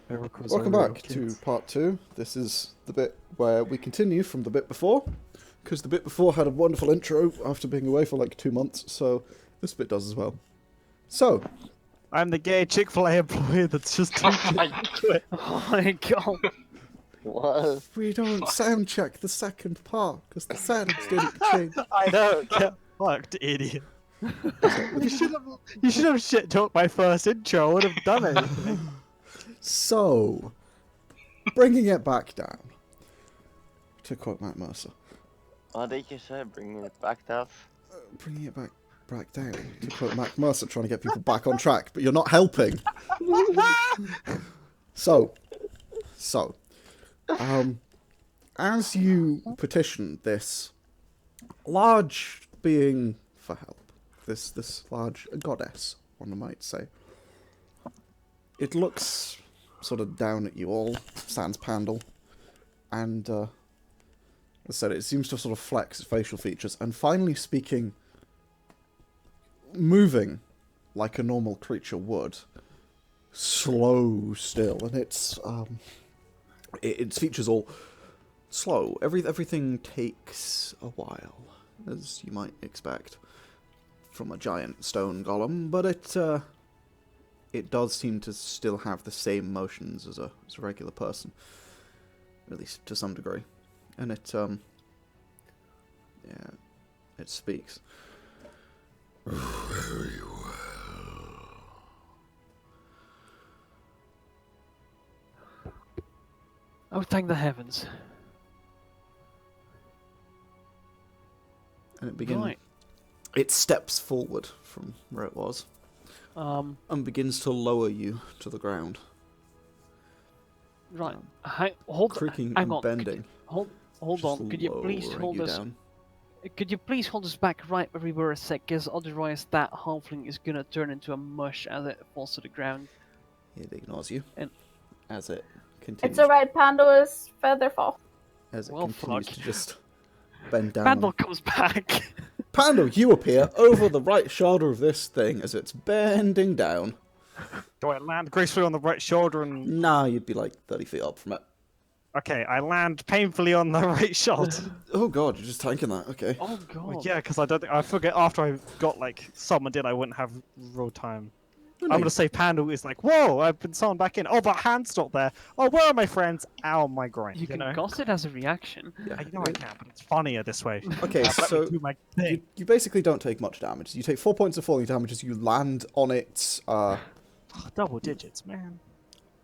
Miracles Welcome are real, back to kids. part 2. This is the bit where we continue from the bit before, because the bit before had a wonderful intro after being away for like 2 months, so this bit does as well. So, I'm the gay Chick-fil-A employee that's just too quick. Oh my god. What? we don't sound check the second part, because the sounds didn't change. I know, get fucked, idiot. You should have shit talked my first intro. I would have done it. So, bringing it back down, to quote Matt Mercer, What did you say? Bringing it back down? bringing it back down, to quote Matt Mercer, trying to get people back on track, but you're not helping. So, as you petition this large being for help, this large goddess, one might say, it looks sort of down at you all, sans Pandal, and as I said, it seems to sort of flex its facial features, and finally speaking, moving like a normal creature would, slow still, and its features all slow. Everything takes a while, as you might expect from a giant stone golem, but it does seem to still have the same motions as a regular person, at least to some degree, and it speaks. Very well. Oh, thank the heavens. And it begins. Right. It steps forward from where it was and begins to lower you to the ground, Right. Hold creaking hang and on. bending. Hold just on. Could you please lowering hold you us? down. Could you please hold us back right where we were a sec? Because otherwise, that halfling is gonna turn into a mush as it falls to the ground. It ignores you, And- as it continues. It's alright, Pandal is featherfall. As it Well, continues fuck. to just bend down. Pandal comes back. Pandal, you appear over the right shoulder of this thing as it's bending down. Do I land gracefully on the right shoulder and... Nah, you'd be like 30 feet up from it. Okay, I land painfully on the right shoulder. Oh god, you're just tanking that. Okay. Oh god. Well, yeah, because I forget after I got, like, summoned in, I wouldn't have real time. I'm gonna say Pandal is like, whoa, I've been summoned back in. Oh, but hand's not there. Oh, where are my friends? Ow, my groin. You can know? goss it as a reaction. Yeah. I know I can, but it's funnier this way. Okay, Let me so do my thing. you basically don't take much damage. You take 4 points of falling damage as you land on its Double digits, man.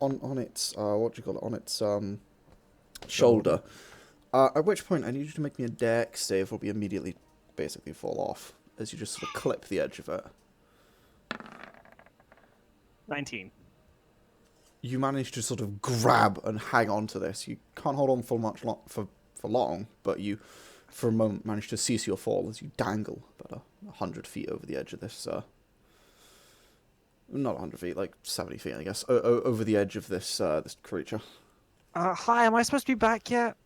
on its what do you call it? On its shoulder. At which point I need you to make me a dex save, or be immediately basically fall off as you just sort of clip the edge of it. 19. You manage to sort of grab and hang on to this. You can't hold on for for long, but you, for a moment, manage to cease your fall as you dangle about 100 feet over the edge of this. Not 100 feet, like 70 feet, I guess, over the edge of this this creature. Hi, am I supposed to be back yet?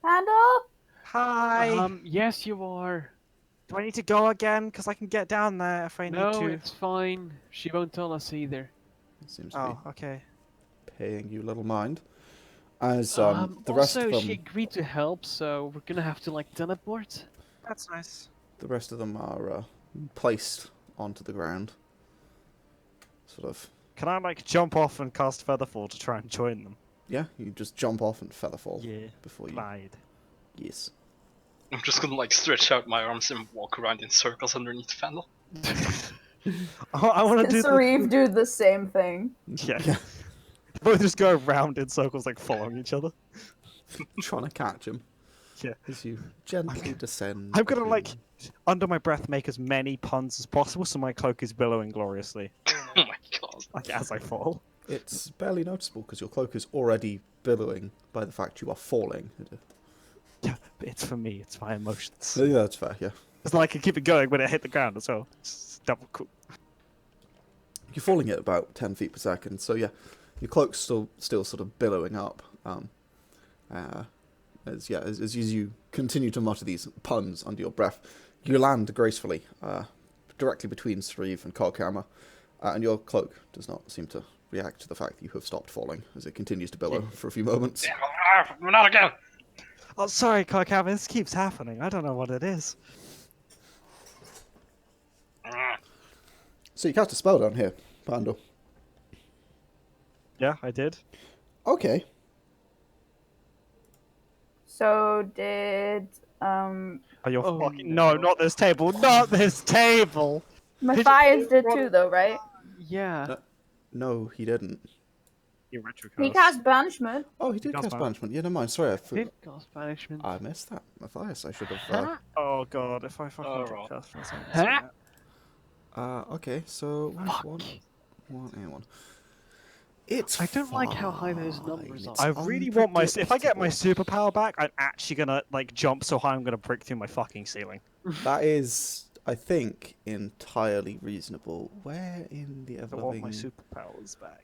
Pandal? Hi. Yes, you are. Do I need to go again? Because I can get down there if I need No, to. it's fine. She won't tell us either. It seems to Oh, be okay. paying you little mind. As the rest also, of them, she agreed to help, so we're gonna have to like teleport. That's nice. the rest of them are placed onto the ground. Sort of. Can I, like, jump off and cast Featherfall to try and join them? Yeah, you just jump off and featherfall Yeah. before you. Glide. Yes. I'm just gonna like stretch out my arms and walk around in circles underneath Fandel. I want to do the... Sauriv do the same thing. Yeah. Yeah. Both just go around in circles, like, following each other. Trying to catch him. Yeah. As you gently descend. I'm gonna, between like, them. under my breath, make as many puns as possible so my cloak is billowing gloriously. Oh my god. Like, as I fall. It's barely noticeable because your cloak is already billowing by the fact you are falling. Yeah, but it's for me, it's my emotions. Yeah, that's fair, yeah. It's not like I can keep it going when it hit the ground as well. It's double cool. You're falling at about 10 feet per second, so yeah, your cloak's still sort of billowing up. As you continue to mutter these puns under your breath, you land gracefully directly between Sauriv and Coghammer, and your cloak does not seem to react to the fact that you have stopped falling as it continues to billow for a few moments. Not again! Oh, sorry, Coghammer, this keeps happening. I don't know what it is. So you cast a spell down here, Pandal. Yeah, I did. Okay. So did Oh, you're Oh, fucking... no. No, not this table. Not this table! Matthias did too, though, right? Yeah. No, he didn't. You retro He cast banishment. Oh, he did Cast cast banishment. banishment. Yeah, never mind. Sorry, Did cast banishment. I missed that. Matthias, I should have... Huh? Oh god, if I fucking Alright. cast for a second. Huh? Okay, so... Fuck. One, and one. It's I don't like how high those numbers fine. are. I It's really want my... If I get my unpredictable. superpower back, I'm actually gonna, like, jump so high I'm gonna break through my fucking ceiling. That is, I think, entirely reasonable. Where in the I want my ever-loving superpowers back.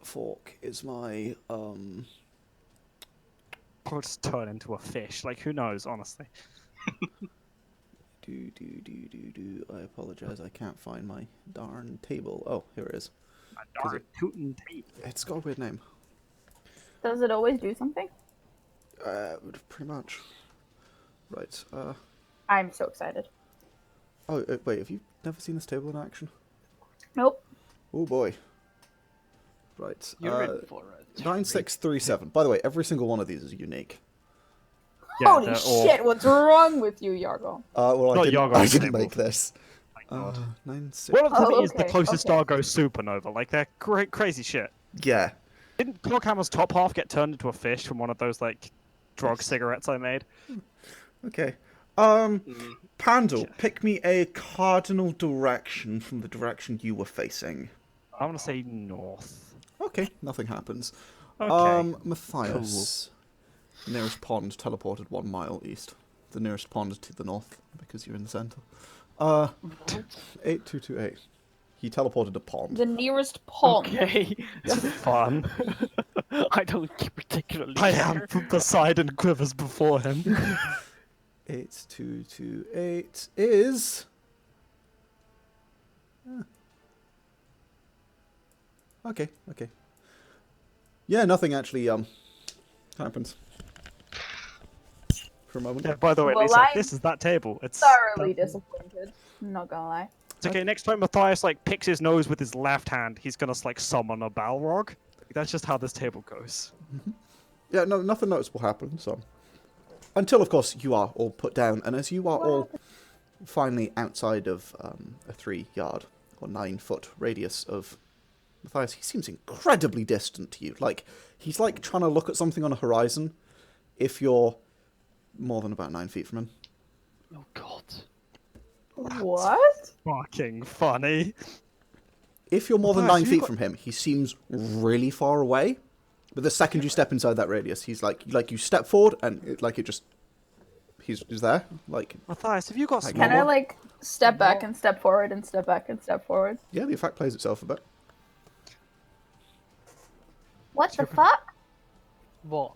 fork is my, I'll just turn into a fish. Like, who knows, honestly. I apologize, I can't find my darn table. Oh, here it is. A darn tootin' tape. It's got a weird name. Does it always do something? Pretty much. Right, I'm so excited. oh, wait, have you never seen this table in action? Nope. Oh boy. Right, You're in for it. 9637. By the way, every single one of these is unique. Yeah, Holy they're all- shit, what's wrong with you, Yargon? Well, Not I Yargon's didn't table. make this. My god. 96. One of them Oh, is the okay, closest okay. star goes supernova. Like, they're crazy shit. Yeah. Didn't Coghammer's top half get turned into a fish from one of those, like, drug cigarettes I made? Okay. Mm. Pandal, pick me a cardinal direction from the direction you were facing. I'm gonna say north. Okay, nothing happens. Okay. Matthias. Nearest pond teleported 1 mile east. The nearest pond is to the north because you're in the center. 8228. He teleported a pond. The nearest pond. Okay. Fun. I don't particularly I care. am from Poseidon quivers before him. 8228 is... Okay. Yeah, nothing actually happens. For a moment. Yeah, by the way, Well, Lisa, I'm this is that table. It's Thoroughly disappointed. I'm not gonna lie. It's okay. Next time Matthias like picks his nose with his left hand, he's gonna like summon a Balrog. That's just how this table goes. Yeah, no, nothing noticeable happens. So, until of course you are all put down, and as you are all finally outside of a 3-yard or 9-foot radius of Matthias, he seems incredibly distant to you. Like he's like trying to look at something on a horizon. If you're more than about 9 feet from him, Oh god. What? Fucking funny. if you're more than Matthias, 9 you feet got- from him, he seems really far away. But the second you step inside that radius, he's like you step forward and he's there. Like Matthias, have you got Like, small? Can I like step back and step forward and step back and step forward? yeah, the effect plays itself a bit. What the fuck? What?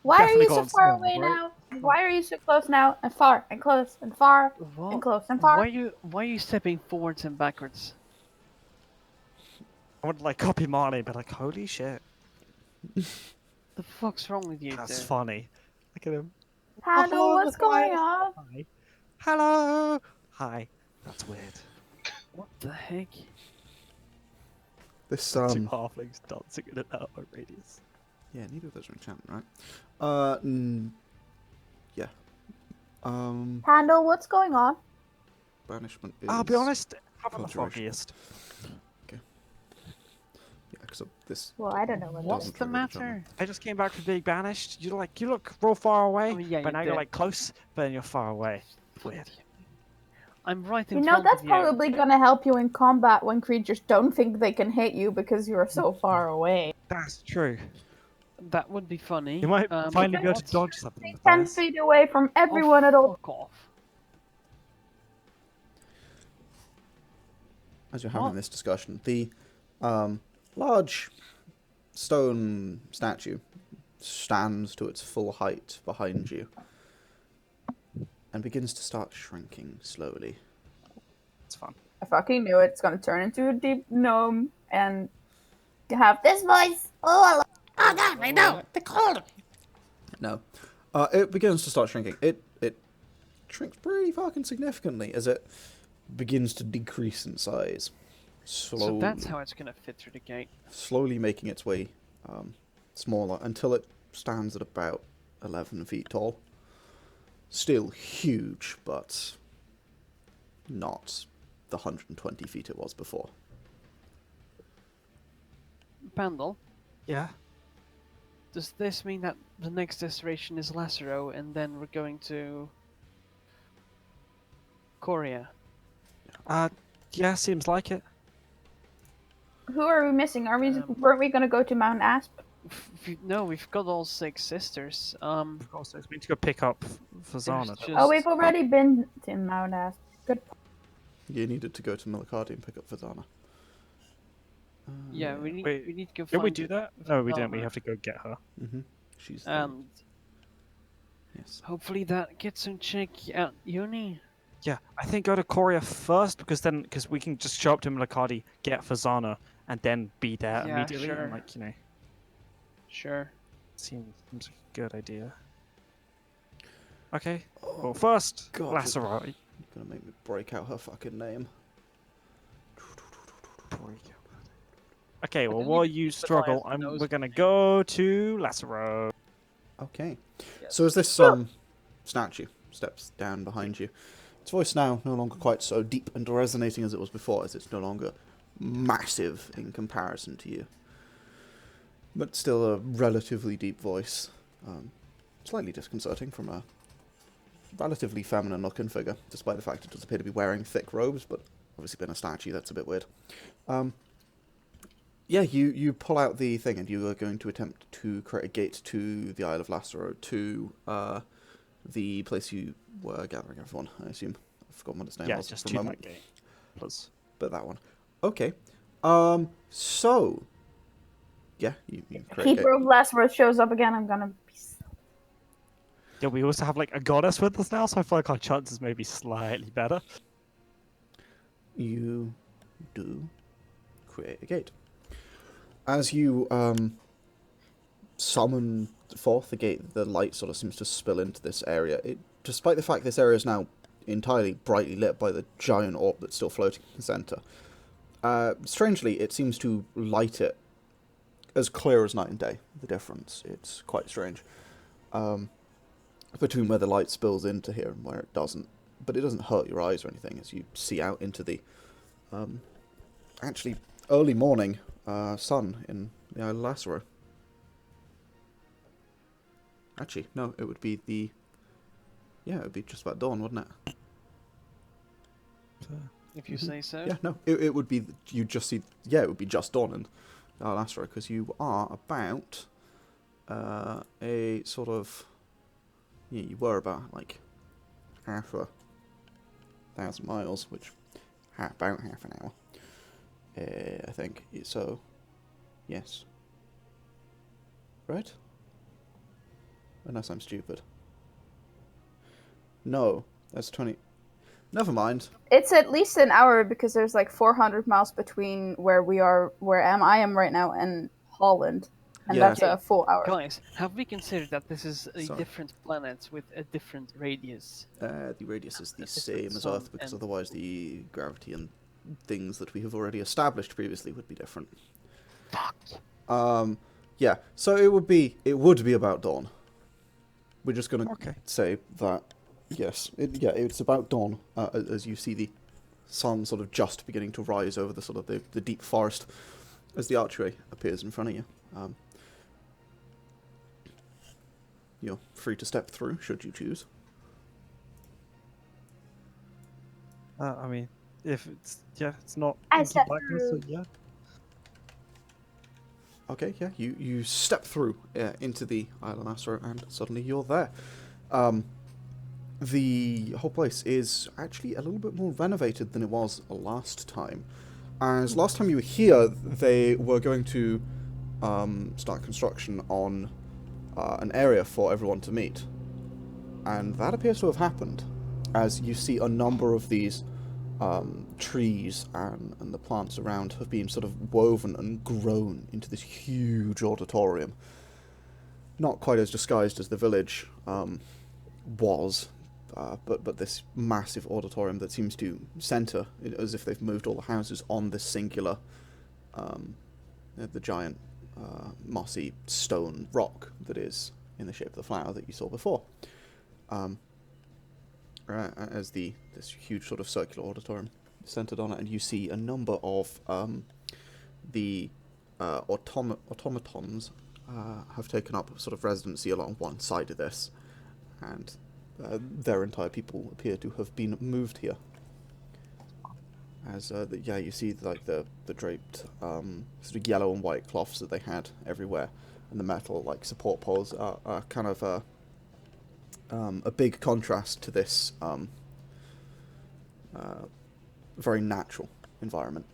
Why are Definitely you so gone far small, away right? now? Why are you so close now and far and close and far What? and close and far? Why are you stepping forwards and backwards? I would like copy Marlie, but like, holy shit, The fuck's wrong with you? that's dude? funny. Look at him. Pandal, what's going on? Hi. Hello. Hi. That's weird. What the heck? This Two halflings dancing in and out of radius. yeah, neither of those are enchantment, right? Yeah. Pandal, what's going on? Banishment is... I'll be honest, having the conjuration. foggiest. Yeah, because this... Well, I don't know what What's doesn't the trigger enchantment. matter? I just came back from being banished. You look real far away, Oh, yeah, but you now you're did. like close, but then you're far away. Weird. I'm right in You know, front that's of you. probably gonna help you in combat when creatures don't think they can hit you because you're so far away. That's true. That would be funny. You might finally be able to what? dodge something. Stay 10 Matthias. feet away from everyone at all. Fuck off. As you're having What? this discussion, the large stone statue stands to its full height behind you and begins to start shrinking slowly. It's fun. I fucking knew it. It's gonna turn into a deep gnome and have this voice. Oh God, I know. They called. No. It begins to start shrinking. It shrinks pretty fucking significantly as it begins to decrease in size. Slowly. So that's how it's gonna fit through the gate. Slowly making its way smaller until it stands at about 11 feet tall. Still huge, but not the 120 feet it was before. Pandal, Yeah. does this mean that the next destination is Lazaro and then we're going to Korea? Yeah, seems like it. Who are we missing? Weren't we gonna go to Mount Asp? No, we've got all 6 sisters. Of course, we need to go pick up Fazana. just- Oh, we've already been to Mount Asp. Good. You needed to go to Milicardi and pick up Fazana. Yeah, we Wait, need to go. Did we find do that? No, we didn't. We Fazana. have to go get her. Mm-hmm. She's there. And Yes. hopefully that gets in check at uni. Yeah, I think go to Korea first because we can just show up to Milakadi, get Fazana, and then be there Yeah, immediately. sure. And like Sure. seems like a good idea. Okay. Well, first, God, Lazaro. You're gonna make me break out her fucking name. Okay. Well, think while you struggle, Mathias knows we're gonna go to Lazaro. Okay. Yes. So as this statue steps down behind you, its voice now no longer quite so deep and resonating as it was before, as it's no longer massive in comparison to you. But still a relatively deep voice. Slightly disconcerting from a relatively feminine looking figure, despite the fact it does appear to be wearing thick robes, but obviously being a statue, that's a bit weird. Yeah, you pull out the thing and you are going to attempt to create a gate to the Isle of Lazaro, to the place you were gathering everyone, I assume. I've forgotten what its name Yeah, was just for a to moment. that gate. Plus, But that one. Okay. So... Yeah, you create a Keeper of Lazarus shows up again. I'm gonna. yeah, we also have like a goddess with us now, so I feel like our chances may be slightly better. You do create a gate. As you summon forth the gate, the light sort of seems to spill into this area. Despite the fact this area is now entirely brightly lit by the giant orb that's still floating in the centre, strangely, it seems to light it as clear as night and day. The difference, it's quite strange, between where the light spills into here and where it doesn't. But it doesn't hurt your eyes or anything as you see out into the actually early morning sun in the Isle of Lazaro. Actually, no, it would be the... Yeah, it would be just about dawn, wouldn't it? If you say so. Yeah, no, it would be... You just see... Yeah, it would be just dawn in the Isle of Lazaro, because you are about a sort of... Yeah, you were about, like, half a 1,000 miles, which... about half an hour. I think. So, yes. Right? Unless I'm stupid. No, that's 20... Never mind. It's at least an hour because there's like 400 miles between where we are, I am right now, and Holland, and Yeah. that's a full hour. Guys, have we considered that this is a Sorry. different planet with a different radius? The radius is the A different same as sun Earth, because and- otherwise the gravity and things that we have already established previously would be different. Fuck. Yeah, so it would be about dawn. We're just gonna Okay. say that, yes, it's about dawn, as you see the sun sort of just beginning to rise over the sort of the deep forest as the archway appears in front of you. You're free to step through, should you choose. I mean, if it's not I into step blackness, so through. yeah. Okay, yeah, you step through into the Isle of Lazaro, and suddenly you're there. The whole place is actually a little bit more renovated than it was last time. As last time you were here, they were going to start construction on an area for everyone to meet. And that appears to have happened, as you see a number of these trees and the plants around have been sort of woven and grown into this huge auditorium. Not quite as disguised as the village was, but this massive auditorium that seems to centre, as if they've moved all the houses on this singular, the giant mossy stone rock that is in the shape of the flower that you saw before. As this huge sort of circular auditorium centered on it, and you see a number of the automatons have taken up sort of residency along one side of this, and their entire people appear to have been moved here. As you see like the draped sort of yellow and white cloths that they had everywhere, and the metal like support poles are kind of a big contrast to this very natural environment.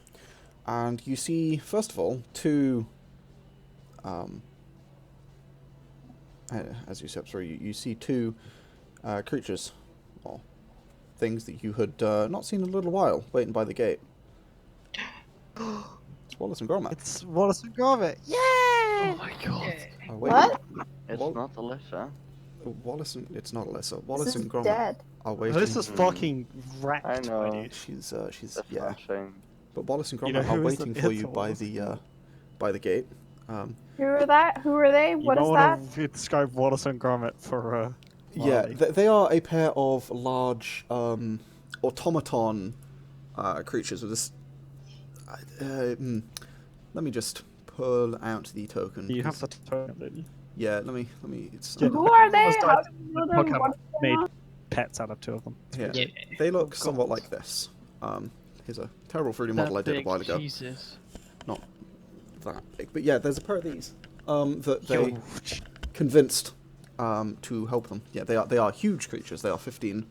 And you see, first of all, two, as you step through, you see two creatures, or things that you had not seen in a little while, waiting by the gate. It's Wallace and Gromit. It's Wallace and Gromit. Yay! Oh my god. Oh, wait. What? It's not Alyssa. Wallace and... It's not Alyssa. Wallace This is and Gromit dead. are waiting. This is fucking wrecked. I know. buddy. She's That's yeah. what I'm saying. But Wallace and Gromit You know are who is waiting the- for it's you a by the gate. Who are that? Who are they? You What don't is that? want to describe Wallace and Gromit for Yeah, Marlie. they are a pair of large automaton creatures with this. Let me just pull out the token. You have 'cause- to turn it, don't you? Yeah, let me. It's Yeah. Who are they? Almost How died. do you know The them? Coghammer What's made going on? pets out of two of them. yeah. Yeah. They look Oh, somewhat God. like this. Here's a terrible 3D That model I did a big, while ago. Jesus. Not that big, but yeah, there's a pair of these that they Yo. convinced to help them. Yeah, they are huge creatures. They are 15.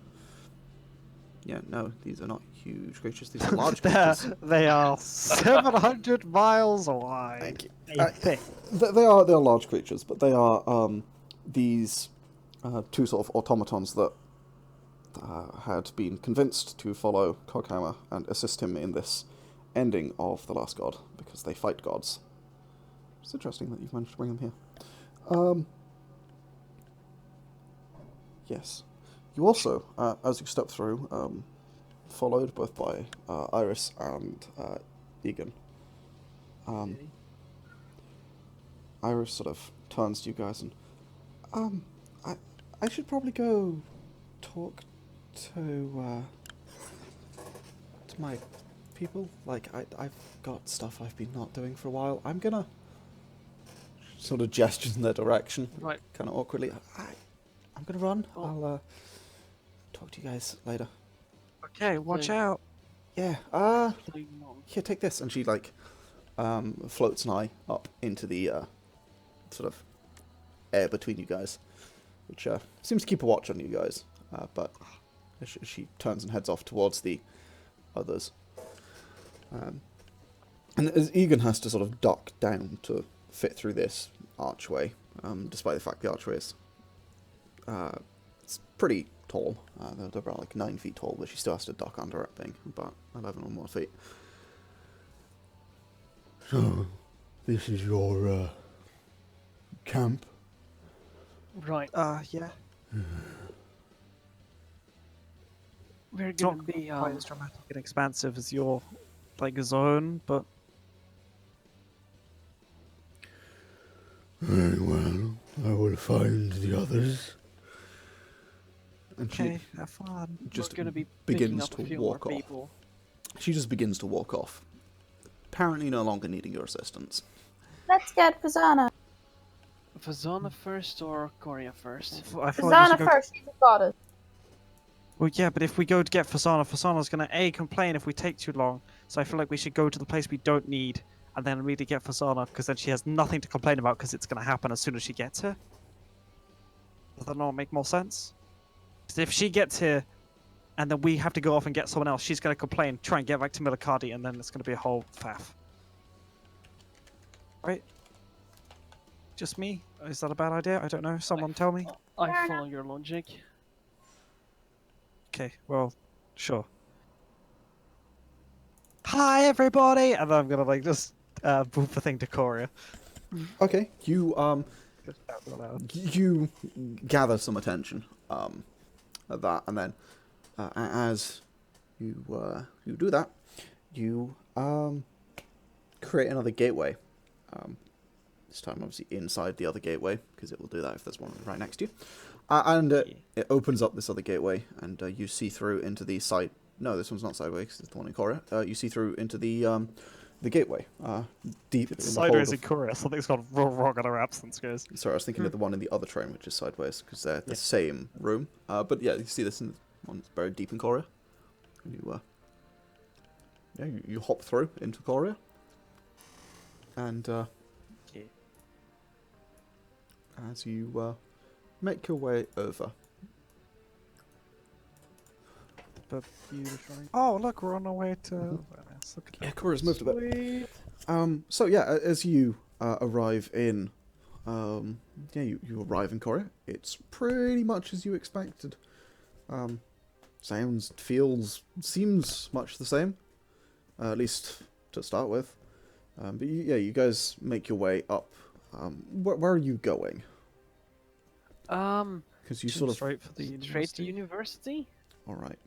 Yeah, no, these are not huge creatures. These are large creatures. They are 700 miles wide. Thank you. I think. They are large creatures, but they are these two sort of automatons that had been convinced to follow Coghammer and assist him in this ending of The Last God, because they fight gods. It's interesting that you've managed to bring them here. Yes. You also, as you step through, followed both by Iris and Egan. Iris sort of turns to you guys and, I should probably go talk to my people. Like, I've got stuff I've been not doing for a while. I'm gonna sort of gestures in their direction, Right. kind of awkwardly. I'm gonna run. Oh. I'll talk to you guys later. Okay, watch So- out. Yeah. Playing on. Here, take this. And she like floats an eye up into the sort of air between you guys, which seems to keep a watch on you guys. But she turns and heads off towards the others. And as Egan has to sort of duck down to fit through this archway, despite the fact the archway is it's pretty tall. They're about like 9 feet tall, but she still has to duck under it, being about 11 or more feet. So, this is your camp? Right. Yeah. We're It's gonna not be quite as dramatic and expansive as your like zone, but Very well, I will find the others. And okay, have fun. just we're gonna be picking begins up to a few walk more off. people. She just begins to walk off, apparently no longer needing your assistance. Let's get Fazana. Fazana first or Korea first? I feel like we Fazana should go. first. She's a goddess. Well, yeah, but if we go to get Fasana, Fasana's gonna complain if we take too long. So I feel like we should go to the place we don't need, and then immediately get Fasana, because then she has nothing to complain about, because it's gonna happen as soon as she gets here. Does that not make more sense? 'Cause if she gets here, and then we have to go off and get someone else, she's gonna complain, try and get back to Millicadi, and then it's gonna be a whole faff. Right? Just me? Is that a bad idea? I don't know. Someone tell me. I follow your logic. Okay, well, sure. "Hi, everybody!" And then I'm gonna like just move the thing to Coria. Okay, you Just shout it aloud. you gather some attention at that, and then as you do that, you create another gateway. This time, obviously, inside the other gateway, because it will do that if there's one right next to you. And it opens up this other gateway, and you see through into the side. No, this one's not sideways, because it's the one in Korea. You see through into the gateway, deep It's in the hold sideways of... in Coria. Something's gone wrong in our absence, guys. Sorry, I was thinking of the one in the other train, which is sideways, because they're the same room. But yeah, you see this in the one that's buried deep in Korea. And you hop through into Korea. And as you make your way over. But oh, look, we're on our way to. Look at Yeah, that. Korea's moved a bit. Sweet. So yeah, as you arrive in, you arrive in Korea. It's pretty much as you expected. Sounds, feels, seems much the same, at least to start with. But you guys make your way up. Where are you going? Because you sort of straight for the Straight to university. university? all right.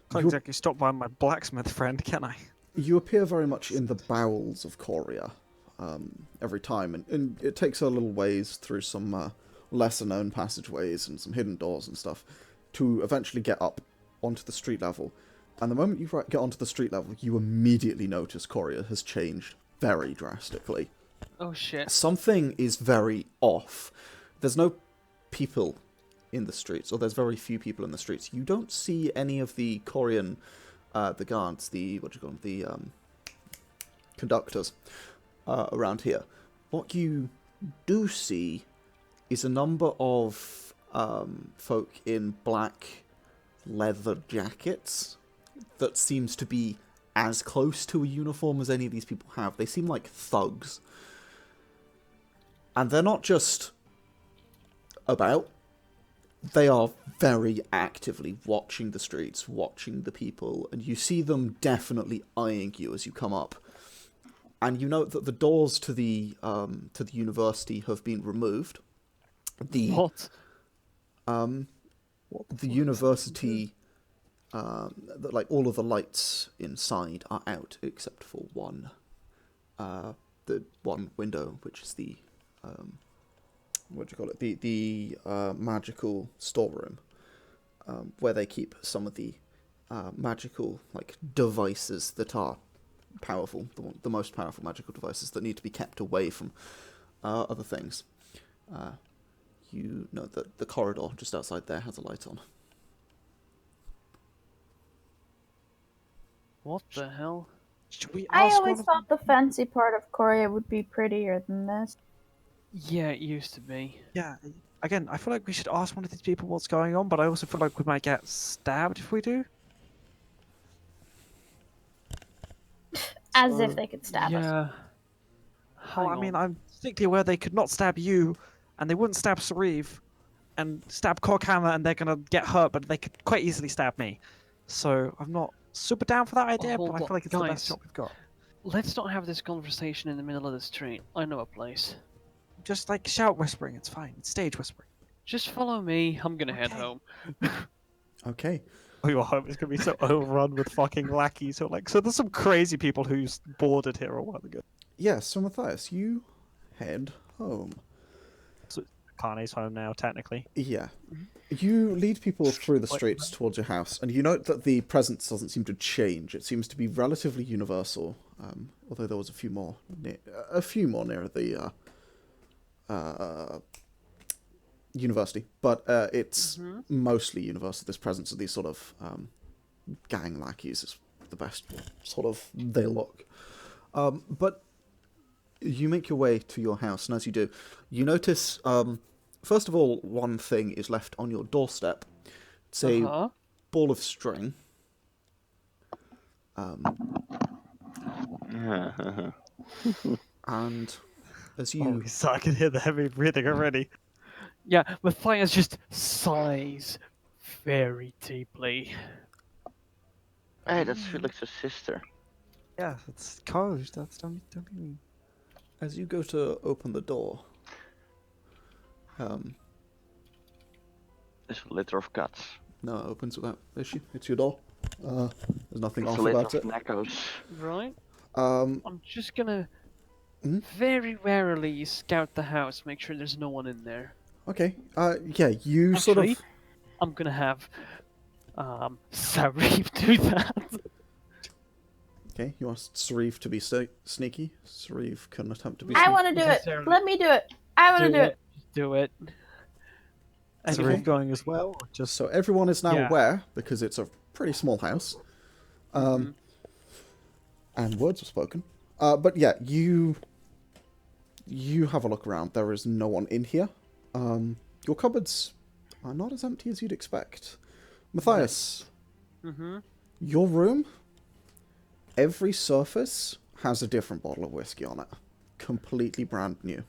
Can't You- exactly stop by my blacksmith friend, can I? You appear very much in the bowels of Korea every time, and it takes a little ways through some lesser-known passageways and some hidden doors and stuff to eventually get up onto the street level. And the moment you get onto the street level, you immediately notice Korea has changed very drastically. Oh shit. Something is very off. There's no people in the streets, or there's very few people in the streets. You don't see any of the Korean, the guards, the conductors around here. What you do see is a number of folk in black leather jackets that seems to be as close to a uniform as any of these people have. They seem like thugs. And they're not just about. They are very actively watching the streets, watching the people, and you see them definitely eyeing you as you come up. And you note that the doors to the university have been removed. What? The university, like all of the lights inside are out except for one, the one window, which is the the magical storeroom, where they keep some of the magical devices that are powerful, the most powerful magical devices that need to be kept away from other things. You know that the corridor just outside there has a light on. What the hell? Should we I ask always one of thought the fancy part of Korea would be prettier than this. Yeah, it used to be. Yeah. Again, I feel like we should ask one of these people what's going on, but I also feel like we might get stabbed if we do. As if they could stab us. Yeah. Well, I mean, I'm distinctly aware they could not stab you, and they wouldn't stab Sauriv, and stab Coghammer, and they're gonna get hurt, but they could quite easily stab me. So I'm not super down for that idea, but I feel like it's the best Guys. shot we've got. Let's not have this conversation in the middle of the street. I know a place. Just like shout whispering, it's fine. It's stage whispering. Just follow me. I'm gonna head Okay. home. Okay. Oh, your home is gonna be so overrun with fucking lackeys. So there's some crazy people who's boarded here a while ago. Yeah, so Mathias, you head home. Akane's home now, technically. Yeah. You lead people through the streets towards your house, and you note that the presence doesn't seem to change. It seems to be relatively universal, although there was a few more near the university. But it's mostly universal. This presence of these sort of gang lackeys is the best sort of they look. But you make your way to your house, and as you do, you notice, first of all, one thing is left on your doorstep. It's a ball of string. And as you... So I can hear the heavy breathing already. Yeah, Mathias just sighs very deeply. Hey, that's Felix's sister. Yeah, it's code. That's don't be. As you go to open the door, It's a litter of cats. no, it opens without issue. It's your door. There's nothing It's off a litter about of it. neckos. Right. Um, I'm just gonna Mhm. very warily scout the house, make sure there's no one in there. okay. Yeah, you sort Actually, of. I'm gonna have Sauriv do that. Okay, you want Sauriv to be sneaky. Sauriv can attempt to be I sneaky. want to do it. necessarily. Let me do it. I want to do it. Just do it. Is Okay. Sauriv going as well? Or just So everyone is now Yeah. aware, because it's a pretty small house. And words were spoken. But yeah, you have a look around. There is no one in here. Your cupboards are not as empty as you'd expect. Mathias, your room, every surface has a different bottle of whiskey on it. Completely brand new.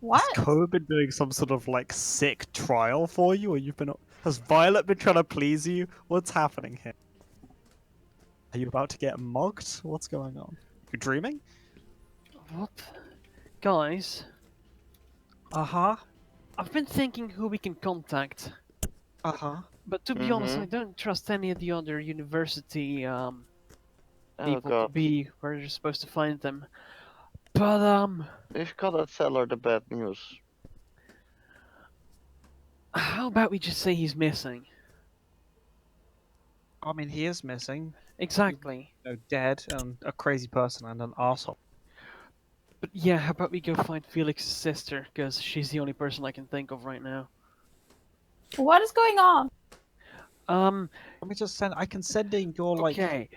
What? Has Ko been doing some sort of like sick trial for you, or has Violet been trying to please you? What's happening here? Are you about to get mugged? What's going on? You dreaming? What? Guys, Uh-huh. I've been thinking who we can contact. Uh-huh. But to be honest, I don't trust any of the other university Oh people to god. be where you're supposed to find them. But We've gotta tell her the bad news. how about we just say he's missing? I mean, he is missing. Exactly. Dead, and a crazy person, and an arsehole. But yeah, how about we go find Felix's sister, because she's the only person I can think of right now. What is going on? Let me just send. I can send in your like. Okay.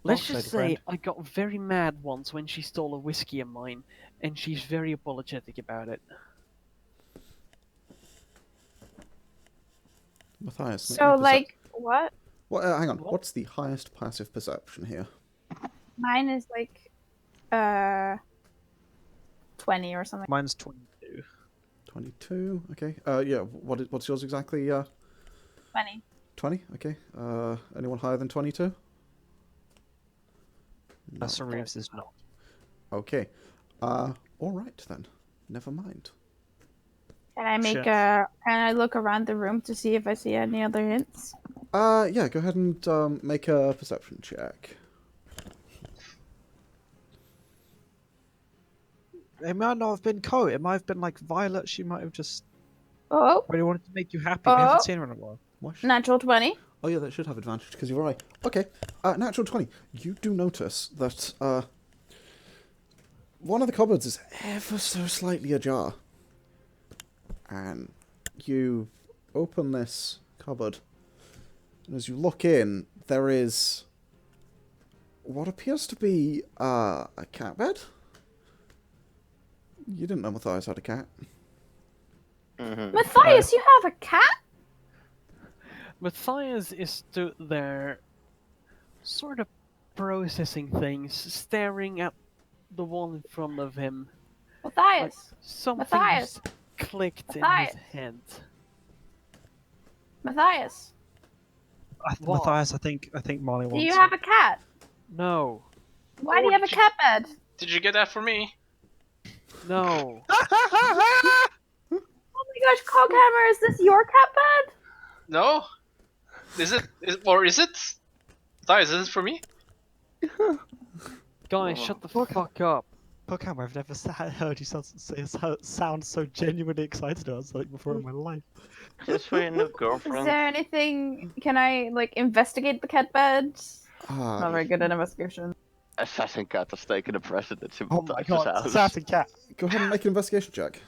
Let's lady just say friend. I got very mad once when she stole a whiskey of mine, and she's very apologetic about it. Matthias. make me So, percep- like, what? Well, hang on. What? What's the highest passive perception here? Mine is like, 20 or something. Mine's 22. 22. Okay. Yeah. What's yours exactly? 20. 20. Okay. Anyone higher than 22? No. Sauriv's is not. Okay. All right then. Never mind. Can I make Shit. Can I look around the room to see if I see any other hints? Yeah. Go ahead and make a perception check. It might not have been Ko. It might have been like Violet. She might have just Oh, really wanted to make you happy. We Oh. haven't seen her in a while. What? natural 20. Oh yeah, that should have advantage because you're right. Okay. Natural 20. You do notice that one of the cupboards is ever so slightly ajar. And you open this cupboard, and as you look in, there is what appears to be a cat bed. You didn't know Mathias had a cat. Mathias, you have a cat? Mathias is stood there, sort of processing things, staring at the wall in front of him. Mathias. Something Mathias. just clicked in Mathias. his head. Mathias, What? Matthias, I think Marlie do wants. you have a cat? No. Why do you have a cat bed? Did you get that for me? No. Oh my gosh, Coghammer, is this your cat bed? No? Is it? Or is it? Mathias, is it for me? Guys, shut the fuck up. Coghammer, I've never heard you sound so genuinely excited about something before in my life. Just for your new Is girlfriend. there anything? Can I like investigate the cat bed? Not very good at investigation. Assassin cat has taken the precedence in Oh my Mathias' god, house. assassin cat. Go ahead and make an investigation check.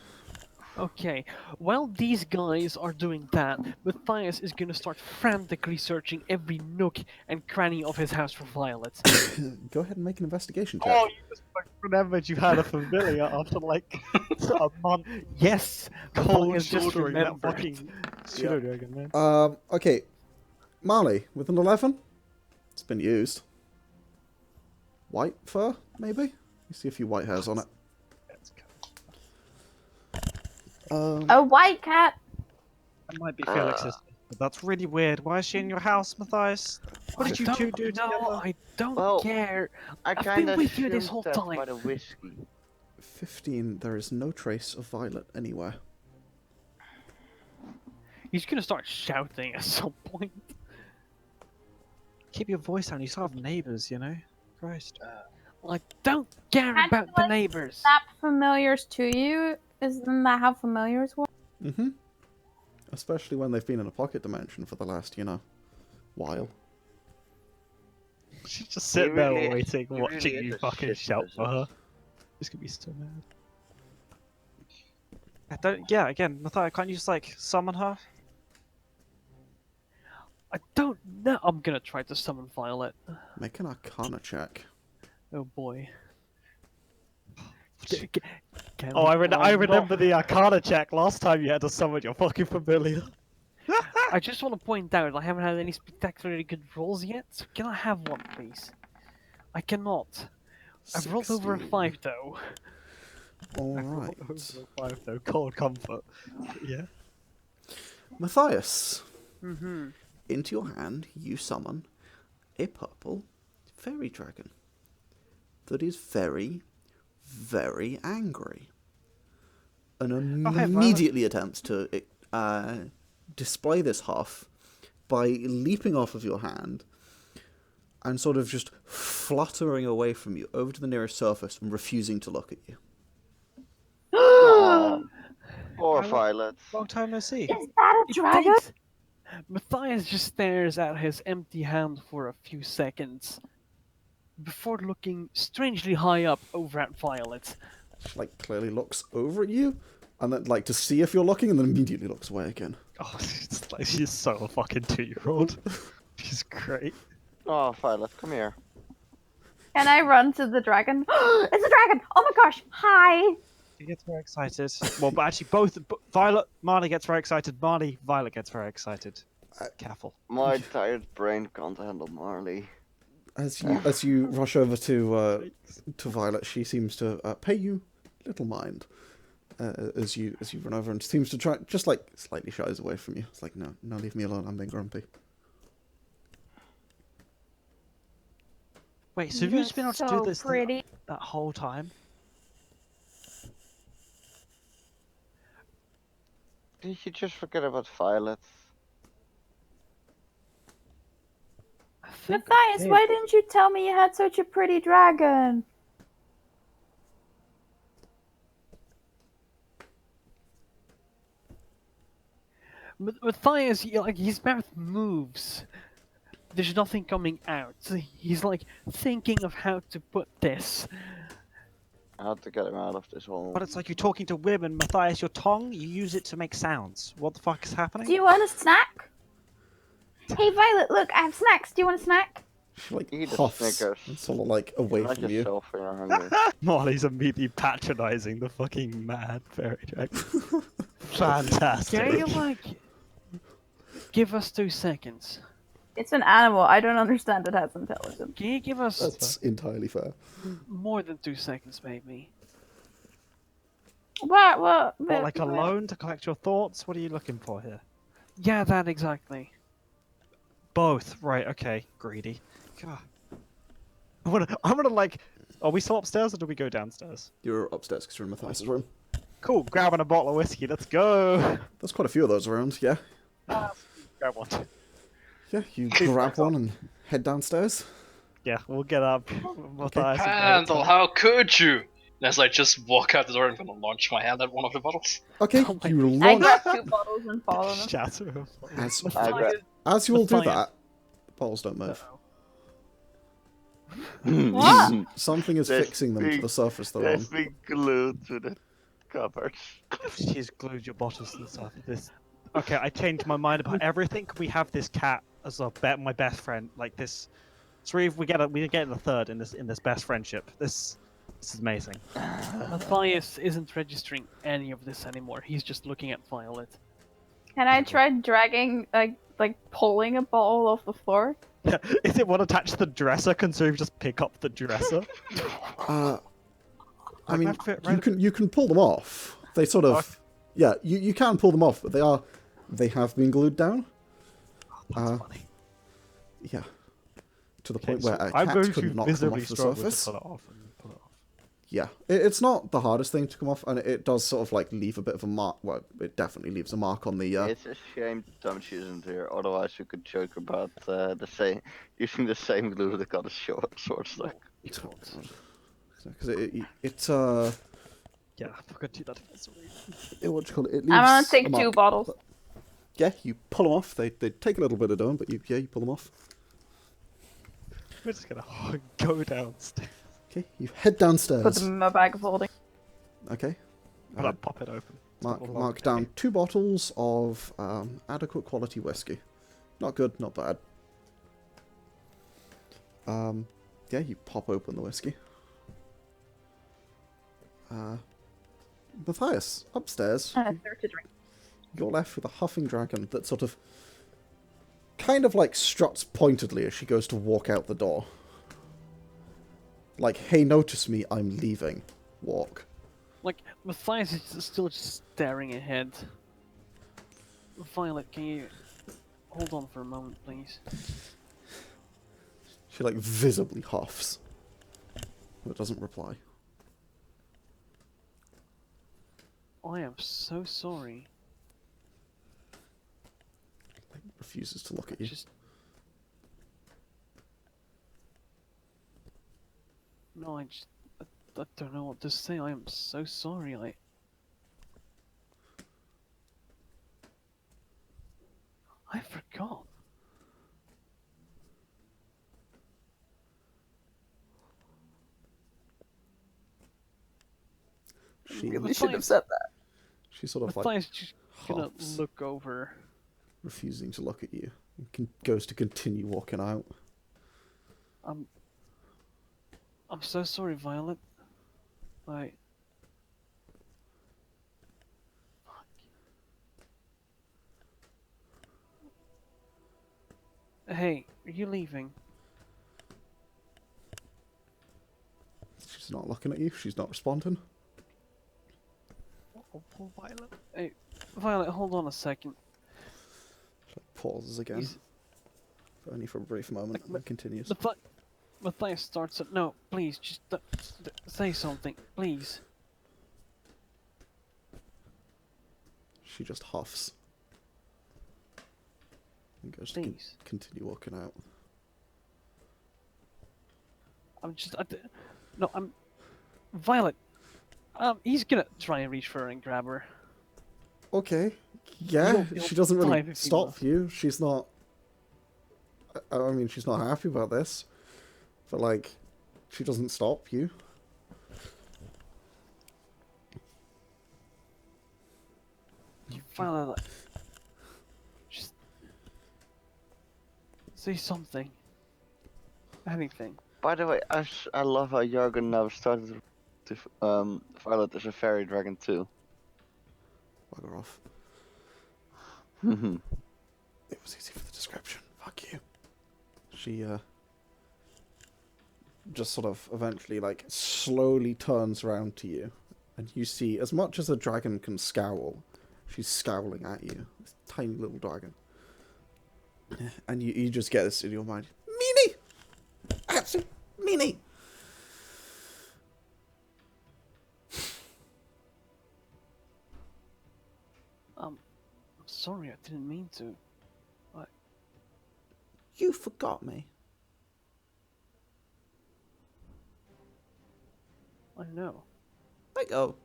Okay, while these guys are doing that, Mathias is gonna start frantically searching every nook and cranny of his house for Violet. Go ahead and make an investigation check. Oh, you just like, remembered you had a familiar after like a month Yes! cold Mathias just shouldering that remembered. fucking pseudo dragon, man. Okay. Marlie, with an 11? It's been used. White fur, maybe? You see a few white hairs on it. A white cat. That might be Felix's. That's really weird. Why is she in your house, Mathias? What did you two do No, together? I don't Well, care. I I've been kind of with you this assumed whole that time. by the whiskey. 15. There is no trace of Violet anywhere. He's gonna start shouting at some point. Keep your voice down. You still have neighbors, you know. Christ. I don't care Can't about you, the like, neighbors. Snap familiars to you? Isn't that how familiars work? Mm-hmm. Especially when they've been in a pocket dimension for the last, while. She's just sitting there waiting, he watching really you is a fucking shit shout for her. wizard. She's gonna be so mad. I don't. Yeah, again, Matthias, can't you just like summon her? I don't know. I'm gonna try to summon Violet. Make an Arcana check. Oh boy. Oh, I remember the Arcana check last time you had to summon your fucking familiar. I just want to point out I haven't had any spectacularly good rolls yet. So can I have one, please? I cannot. I've rolled over a 16. 5 though. Alright. Five though, cold comfort. Yeah. Matthias, Mm-hmm. into your hand you summon a purple fairy dragon that is very, very angry. And Oh, hey, Violet. immediately attempts to display this huff by leaping off of your hand and sort of just fluttering away from you over to the nearest surface and refusing to look at you. Aw, poor Violet. Violet. Long time no see. Is that a dragon? Matthias just stares at his empty hand for a few seconds before looking strangely high up over at Violet. She, clearly looks over at you and then, to see if you're looking and then immediately looks away again. Oh, she's so a fucking 2-year-old. She's great. Oh, Violet, come here. Can I run to the dragon? It's a dragon! Oh my gosh! Hi! She gets very excited. Well, but actually, both Violet, Marlie gets very excited. Marlie, Violet gets very excited. Careful. My tired brain can't handle Marlie. As you rush over to Violet, she seems to pay you little mind as you run over and seems to try just slightly shies away from you. It's like, no, leave me alone. I'm being grumpy. Wait, so have you just been able to do this pretty. that whole time? Did you just forget about Violet? I think Matthias, why didn't you tell me you had such a pretty dragon? Matthias, his mouth moves. There's nothing coming out. He's thinking of how to put this. I had to get him out of this hole. But it's like you're talking to women, Matthias. Your tongue, you use it to make sounds. What the fuck is happening? Do you want a snack? Hey Violet, look, I have snacks. Do you want a snack? She Eat a huffs Snickers. and sort of away Not from you. yourself when you're hungry. Marley's immediately patronizing the fucking mad fairy dragon. Fantastic. Can you give us 2 seconds? It's an animal. I don't understand it has intelligence. Can you give us That's entirely fair. more than 2 seconds, maybe? What? What, like a loan to collect your thoughts? What are you looking for here? Yeah, that exactly. Both. Right, okay. Greedy. God. I'm gonna are we still upstairs or do we go downstairs? You're upstairs because you're in Matthias' room. Cool, grabbing a bottle of whiskey, let's go! There's quite a few of those around, yeah. Grab one. Yeah, you grab one and head downstairs. Yeah, we'll get up. Matthias and Pandal, how could you? And as I just walk out the door, I'm gonna launch my hand at one of the bottles. Okay, Oh my you I launch. grab 2 bottles and follow them. Shatter. As you all do Matthias. that, bottles don't move. What? Something is There's fixing them to big- the surface they're There's on. been glued to the cupboard. She's glued your bottles to the stuff. Okay, I changed my mind about everything. We have this cat as my best friend. Like this, Sauriv, we're getting a third in this best friendship. This is amazing. Matthias isn't registering any of this anymore. He's just looking at Violet. Can I try dragging, like pulling a ball off the floor? Is it one attached to the dresser? Can Sauriv just pick up the dresser? I mean, I've fit right- you can pull them off. They sort of, yeah, you can pull them off, but they have been glued down. That's funny. Yeah. To the Okay, point where so a I'm cat going could to knock them visibly off the struggle surface. to pull it off and pull it off. Yeah, it's not the hardest thing to come off, and it does sort of like leave a bit of a mark. Well, it definitely leaves a mark on the. It's a shame Domchi isn't here. Otherwise, we could joke about the same using the same glue that got a sword stuck. Because it's Yeah, I forgot to do that. Sorry. what you call it? It leaves I'm gonna a take mark. 2 bottles. Yeah, you pull them off. They take a little bit of doing, but you pull them off. We're just gonna go downstairs. Okay, you head Put downstairs. them in my bag of holding. Okay. But I'll pop it open. Mark down 2 bottles of adequate quality whiskey. Not good, not bad. Yeah, you pop open the whiskey. Mathias, upstairs. And a third to drink. You're left with a huffing dragon that sort of kind of like struts pointedly as she goes to walk out the door. Like, hey, notice me, I'm leaving. Walk. Like, Mathias is still just staring ahead. Violet, can you hold on for a moment, please? She like visibly huffs. But doesn't reply. I am so sorry. Like, refuses to look at you. Just... No, I don't know what to say. I am so sorry. I forgot. She Really should have said that. She sort of like Mathias just gonna huffs, look over. refusing to look at you. And goes to continue walking out. I'm so sorry, Violet. Fuck. Hey, are you leaving? She's not looking at you. She's not responding. Oh, poor Violet. Hey, Violet, hold on a second. She like, pauses again. He's- Only for a brief moment and then continues. Mathias starts it. No, please, just say something, please. She just huffs. And goes Please. to continue walking out. I'm Violet. He's gonna try and reach for her and grab her. Okay. Yeah, You'll she doesn't die really if you stop must. you. She's not... I mean, she's not happy about this. But, like, she doesn't stop you. Violet, just say something. Anything. By the way, I love how Yargon now started to Violet as a fairy dragon too. Bugger off. Mhm. It was easy for the description. Fuck you. She, just sort of eventually, like, slowly turns around to you. And you see, as much as a dragon can scowl, she's scowling at you. This tiny little dragon. And you just get this in your mind. Meanie! Absolute meanie! I'm sorry, I didn't mean to. You forgot me. I know. Let go.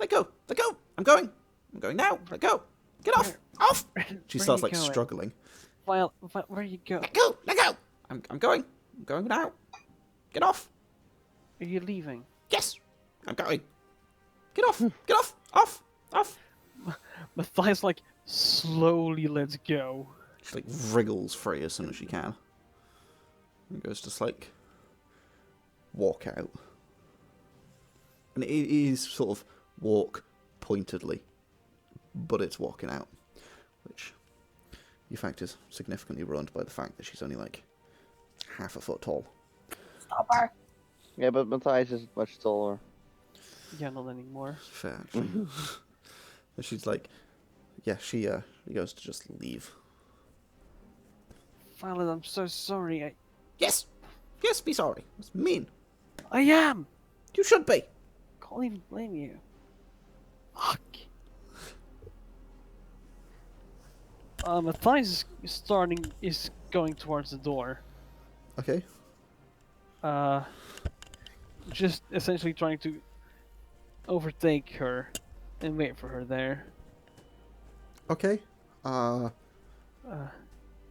Let go. Let go. I'm going. I'm going now. Let go. Get off. Off. She Where starts you like going? struggling. Violet, where you go? Let go. Let go. I'm going. I'm going now. Get off. Are you leaving? Yes. I'm going. Get off. Get off. Off. Off. Mathias like slowly lets go. She like wriggles free as soon as she can. And goes to like walk out. And it is sort of walk pointedly, but it's walking out, which your fact is significantly ruined by the fact that she's only like half a foot tall. Stop her. Yeah, but Mathias is much taller. Yeah, not anymore. Fair, actually. And she's like, yeah, she goes to just leave. Violet, I'm so sorry. Yes! Yes, be sorry. It's mean. I am! You should be. Can't even blame you. Fuck. Mathias is going towards the door. Okay. Just essentially trying to overtake her and wait for her there. Okay.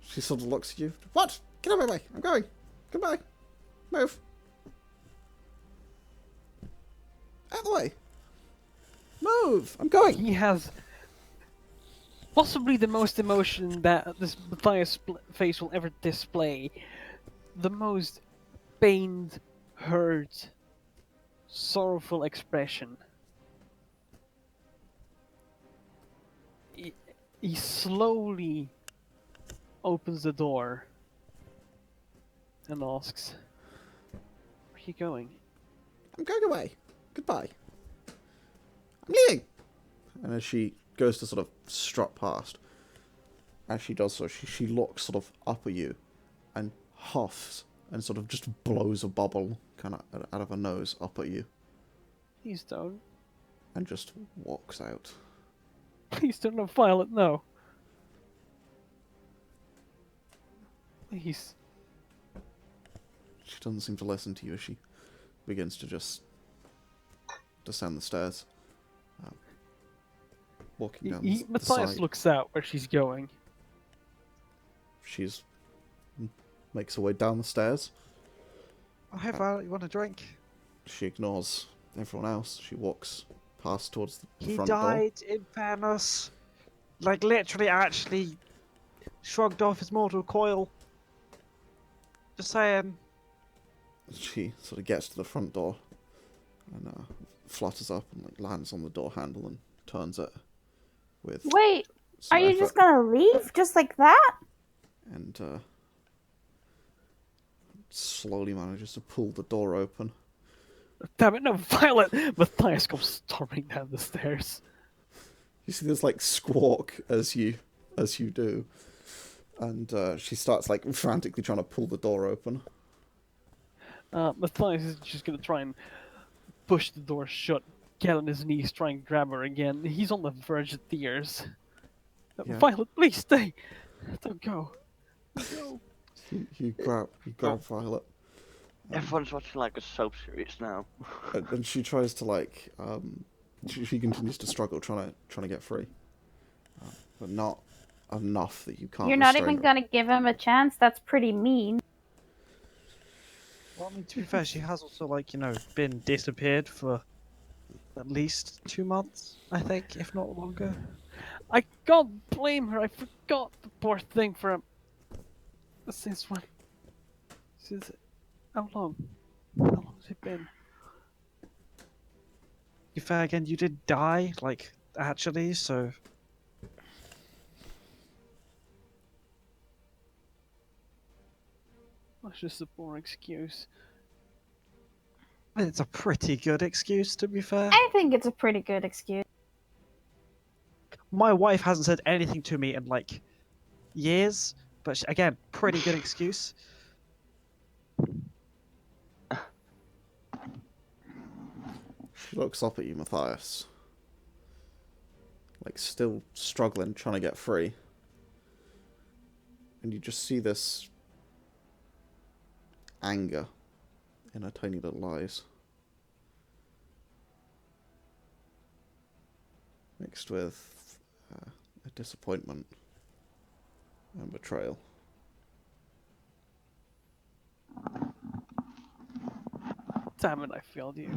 She sort of looks at you. What? Get out of my way. I'm going. Goodbye. Move. Out of the way. Move. I'm going. He has possibly the most emotion that this Mathias face will ever display. The most pained, hurt, sorrowful expression. He slowly opens the door and asks, "Where are you going?" I'm going away. Goodbye. I'm leaving. And as she goes to sort of strut past, as she does so, she looks sort of up at you and huffs and sort of just blows a bubble kind of out of her nose up at you Please don't. and just walks out. Please don't let Violet know. Please. She doesn't seem to listen to you as she begins to just descend the stairs. Walking down the Mathias side. looks out where she's going. She's makes her way down the stairs. Oh, hey, Violet, you want a drink? She ignores everyone else. She walks past towards the He front died, in fairness. Like, literally, actually shrugged off his mortal coil. Just saying. door. She sort of gets to the front door and flutters up and like lands on the door handle and turns it with Wait, some are you effort. just gonna leave just like that? And slowly manages to pull the door open. Damn it, no, Violet! Mathias comes storming down the stairs. You see this like squawk as you do, and she starts like frantically trying to pull the door open. Mathias is just gonna try and push the door shut, get on his knees, try and grab her again. He's on the verge of tears. Yeah. Violet, please stay! Don't go. No. You grab Violet, Everyone's watching like a soap series now. and she tries to like she continues to struggle trying to get free, but not enough that you can't. You're not restrain even her. gonna give him a chance? That's pretty mean. Well, I mean, to be fair, she has also, like, you know, been disappeared for at least 2 months, I think, if not longer. I can't blame her. I forgot the poor thing for him. Since when? Since how long? How long has it been? To be fair, again, you did die, like, actually, so... That's just a poor excuse. It's a pretty good excuse, to be fair. I think it's a pretty good excuse. My wife hasn't said anything to me in, like, years, but again, pretty good excuse. She looks up at you, Mathias. Like, still struggling, trying to get free. And you just see this anger in her tiny little eyes. Mixed with a disappointment and betrayal. Damn it, I failed you.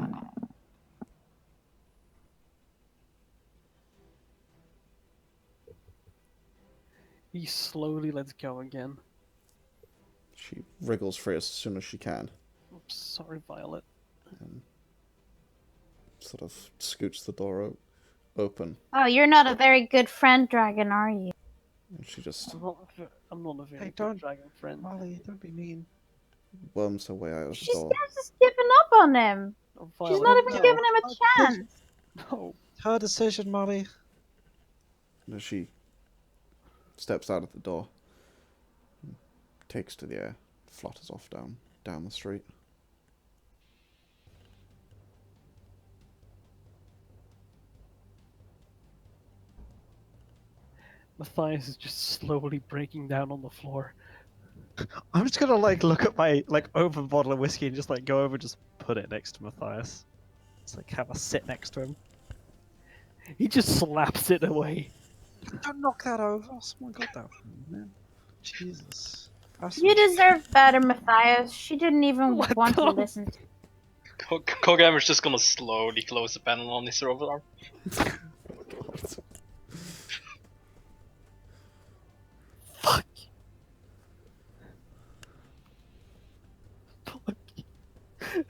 He slowly lets go again. She wriggles free as soon as she can. I'm sorry, Violet. And sort of scoots the door open. Oh, you're not a very good friend, Dragon, are you? And she just I'm not a very Hey, good don't- dragon friend. Molly, don't be mean. worms her way out of the She's door. just giving up on him. Oh, She's Violet, not even no. giving him a chance. No. Her decision, Molly. And as she steps out of the door, takes to the air, flutters off down the street. Mathias is just slowly breaking down on the floor. I'm just gonna like look at my like open bottle of whiskey and just like go over, and just put it next to Mathias. Just like have a sit next to him. He just slaps it away. Don't knock that over. Someone got that from you, man. Jesus. You deserve better, Matthias. She didn't even What want to the- listen to. Coghammer's just gonna slowly close the panel on his robot arm. Fuck. Fuck.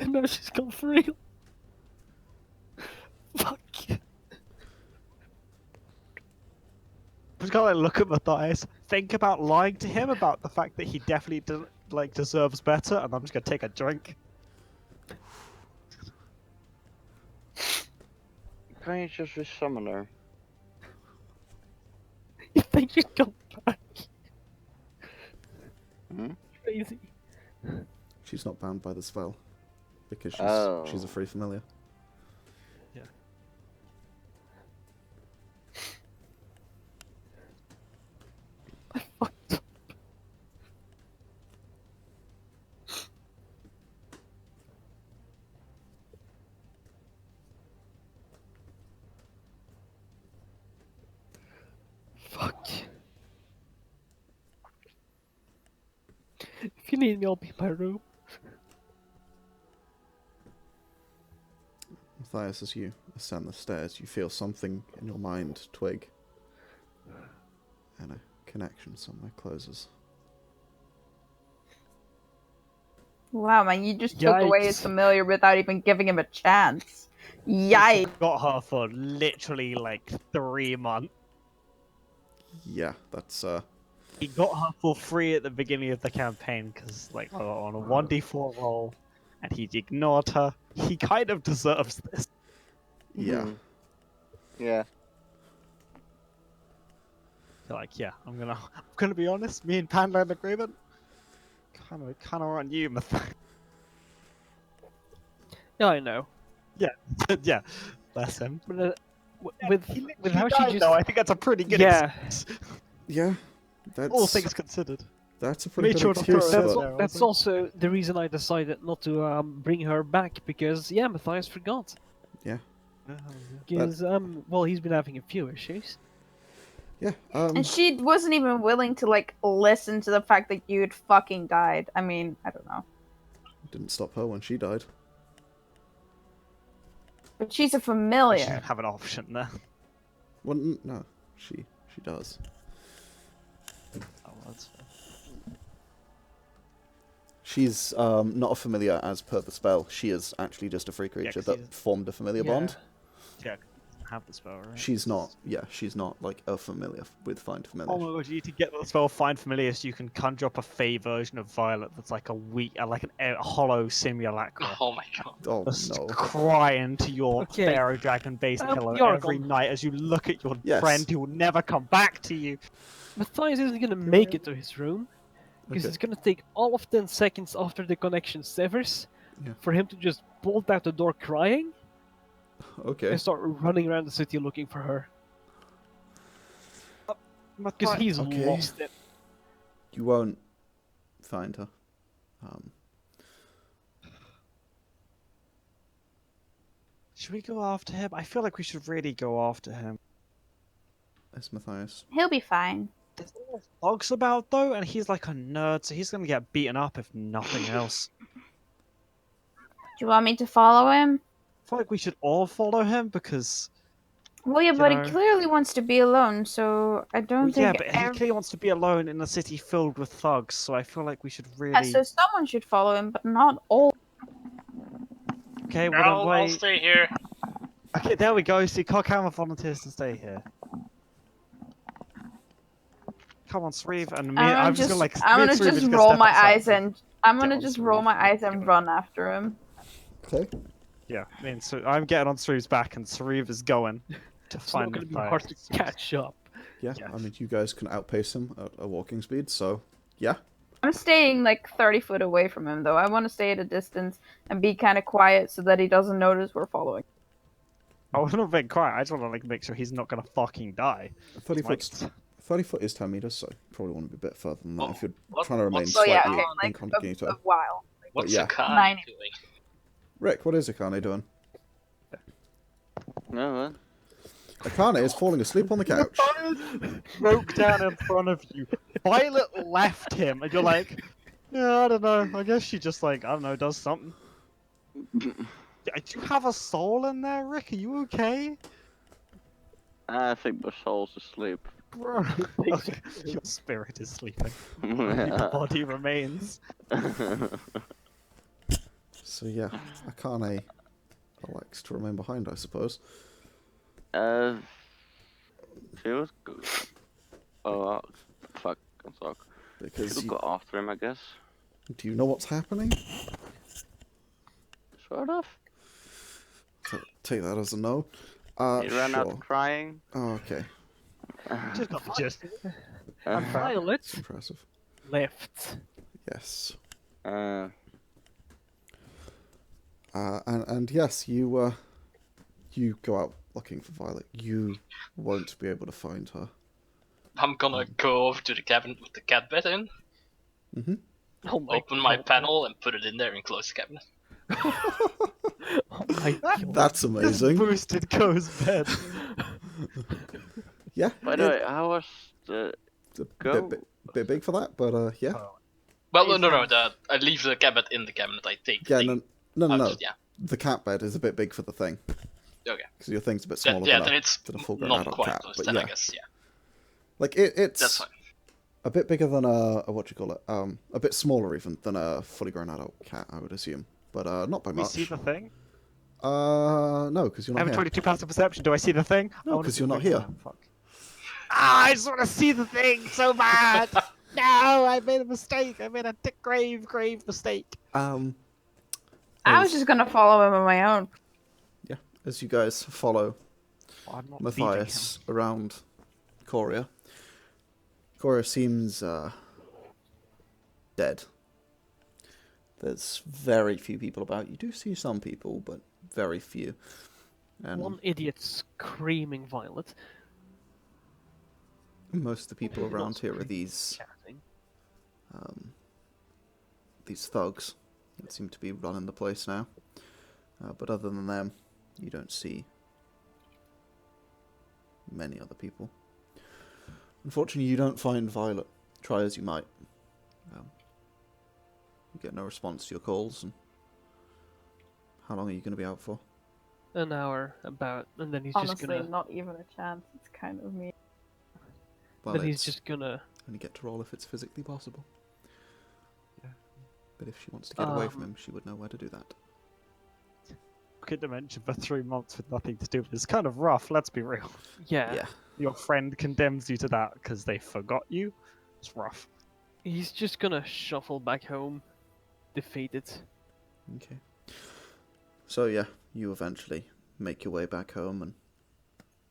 And now she's gone for real. Fuck. I'm just gonna like, look at Mathias, think about lying to him about the fact that he definitely deserves better, and I'm just gonna take a drink. Can you just resummon her? You think she's gone back? Hmm? Crazy. She's not bound by the spell because she's a free familiar. Yeah. I fucked up. Fuck. If you need me, I'll be in my room. Mathias, as you ascend the stairs, you feel something in your mind twig. And a connection somewhere closes. Wow, man, you just took away his Yikes. familiar without even giving him a chance. Yikes. Got her for literally like 3 months. Yeah, that's He got her for free at the beginning of the campaign because, like, on a 1d4 roll, and he ignored her. He kind of deserves this. yeah. Mhm. Yeah. So, like, yeah, I'm gonna be honest. Me and Pandal in agreement. Kind of on you, Matthias. Yeah, I know. Yeah, bless him. But Yeah, with he with how she died, just though, I think that's a pretty good Yeah. excuse. Yeah. That's All things considered. that's a pretty Made good sure to excuse. throw it that's, out But there. that's also the reason I decided not to bring her back because yeah, Mathias forgot. yeah. Because well, he's been having a few issues. Yeah. And she wasn't even willing to, like, listen to the fact that you had fucking died. I mean, I don't know. Didn't stop her when she died. But she's a I should familiar. have an option there. Well, no, she does. Oh, that's fair. She's not a familiar as per the spell. She is actually just a free creature 'cause that she's- formed a familiar bond. Yeah, have the spell, right? She's not. Yeah, she's not like a familiar with find familiar. Oh my god, you need to get the spell Find Familiar so you can conjure up a Fey version of Violet that's like like a hollow simulacra. Oh my god. Oh Just no. crying to your Okay. Pharaoh Dragon base killer Yargon. every night as you look at your Yes. friend who will never come back to you. Mathias isn't gonna make it to his room because Okay. it's gonna take all of 10 seconds after the connection severs Yeah. for him to just bolt out the door crying Okay. and start running around the city looking for her because he's Okay. lost it. You won't find her. Should we go after him? I feel like we should really go after him. It's Mathias. He'll be fine. There's a lot of thugs about though, and he's like a nerd, so he's gonna get beaten up if nothing else. Do you want me to follow him? I feel like we should all follow him because Well, yeah, You but know. he clearly wants to be alone, so I don't yeah, think. but he clearly wants to be alone in a city filled with thugs, so I feel like we should Yeah, really. so someone should follow him, but not all. Okay, well then I'll wait. stay here. Okay, there we go. See, Coghammer volunteers to stay here. Come on, Sauriv, and me. I'm just gonna like. I'm me gonna and Sauriv are just gonna roll step my outside. eyes and I'm gonna on just roll Sauriv. my eyes and run after him. Okay. Yeah, I mean, so I'm getting on Sariv's back, and Sauriv is going to It's not find gonna be Mathias. hard to catch up. Yeah, Yeah. I mean, you guys can outpace him at a walking speed, so yeah, I'm staying like 30 foot away from him, though. I want to stay at a distance and be kind of quiet so that he doesn't notice we're following. I was not being quiet. I just want to like make sure he's not gonna fucking die. 30 Like, foot. 30 foot is 10 meters, so you probably want to be a bit further than that Oh, if you're what- trying to remain what's- So yeah, slightly okay, like incognito. a while. What's yeah. Akane 90. doing? Rick, what is Akane doing? No, what? Akane is falling asleep on the couch. broke down in front of you. Violet left him, and you're like, yeah, I don't know. I guess she just like, I don't know, does something. Do you have a soul in there, Rick? Are you okay? I think my soul's asleep. Bro, your spirit is sleeping. Your body remains. So yeah, Akane likes to remain behind, I suppose. She was good. Oh, fuck, I'm sorry. Because Should you, go after him, I guess. do you know what's happening? Sort of. Take that as a no. He ran sure. out crying. Oh, okay. Just got the gist. Violet Impressive. left. Yes. And yes, you go out looking for Violet. You won't be able to find her. I'm gonna go over to the cabinet with the cat bed in, Oh my open my God. panel and put it in there and close the cabinet. Oh my God. That's amazing. Boosted goes bed. Yeah. By the way, how was the it's a go? bit big for that, but yeah. Well, no, I leave the cabinet in the cabinet. I take the Yeah, thing no. out, yeah. The cat bed is a bit big for the thing. Okay. Because your thing's a bit Then, smaller yeah, than, then a, it's than a full-grown not adult quite cat. close. But Then yeah, I guess, yeah. like it's That's fine. a bit bigger than a what do you call it? A bit smaller even than a fully grown adult cat, I would assume. But not by We much. see the thing. No, because you're I not have here. 22 pounds of perception. Do I see the thing? I No, wanna 'cause see you're the not thing. here. Oh, fuck. I just want to see the thing so bad. No, I made a mistake. I made a grave mistake. I as- was just gonna follow him on my own. Yeah, as you guys follow Oh, I'm not leaving Mathias around Coria. Coria seems dead. There's very few people about. You do see some people, but very few. And One idiot screaming Violet. most of the people Not around here are screaming, these shouting. these thugs that seem to be running the place now. But other than them, you don't see many other people. Unfortunately, you don't find Violet. Try as you might. You get no response to your calls. And how long are you going to be out for? An hour about, and then he's just Honestly, gonna. not even a chance. It's kind of me. Well, Then he's it's just gonna. only get to roll if it's physically possible. Yeah. But if she wants to get away from him, she would know where to do that. Could dimension for 3 months with nothing to do. It's kind of rough. Let's be real. Yeah. Yeah. Your friend condemns you to that because they forgot you. It's rough. He's just gonna shuffle back home, defeated. Okay. So yeah, you eventually make your way back home, and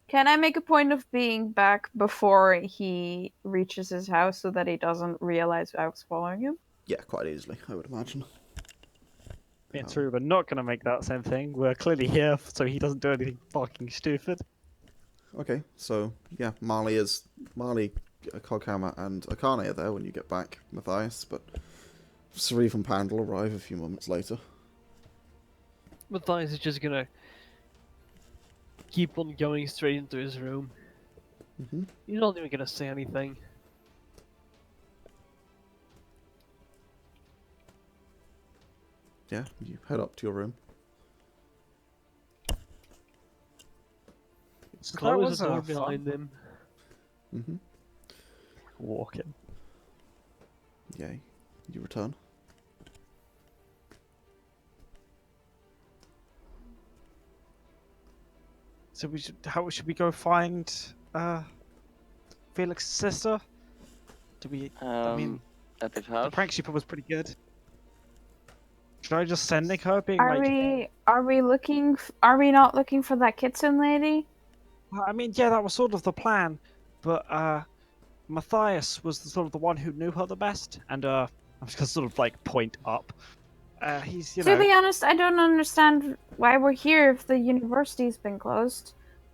Can I make a point of being back before he reaches his house so that he doesn't realize I was following him? yeah, quite easily, I would imagine. Me and Sauriv are not going to make that same thing. We're clearly here so he doesn't do anything fucking stupid. Okay, so yeah, Marlie, Coghammer, and Akane are there when you get back, Mathias, but Sauriv and Pandal arrive a few moments later. Mathias is just gonna keep on going straight into his room. Mm-hmm. He's not even gonna say anything. Yeah, you head up to your room. Close the door behind him. Mm-hmm. Walk in. Yeah, you return. So how should we go find Felix's sister? Do we? I mean, at his the house. prank she put was pretty good. Should I just sending her, being Are like, are we not looking for that kitten lady? I mean, yeah, that was sort of the plan, but Matthias was sort of the one who knew her the best, and I'm just gonna sort of like point up. He's To be honest, I don't understand why we're here if the university's been closed.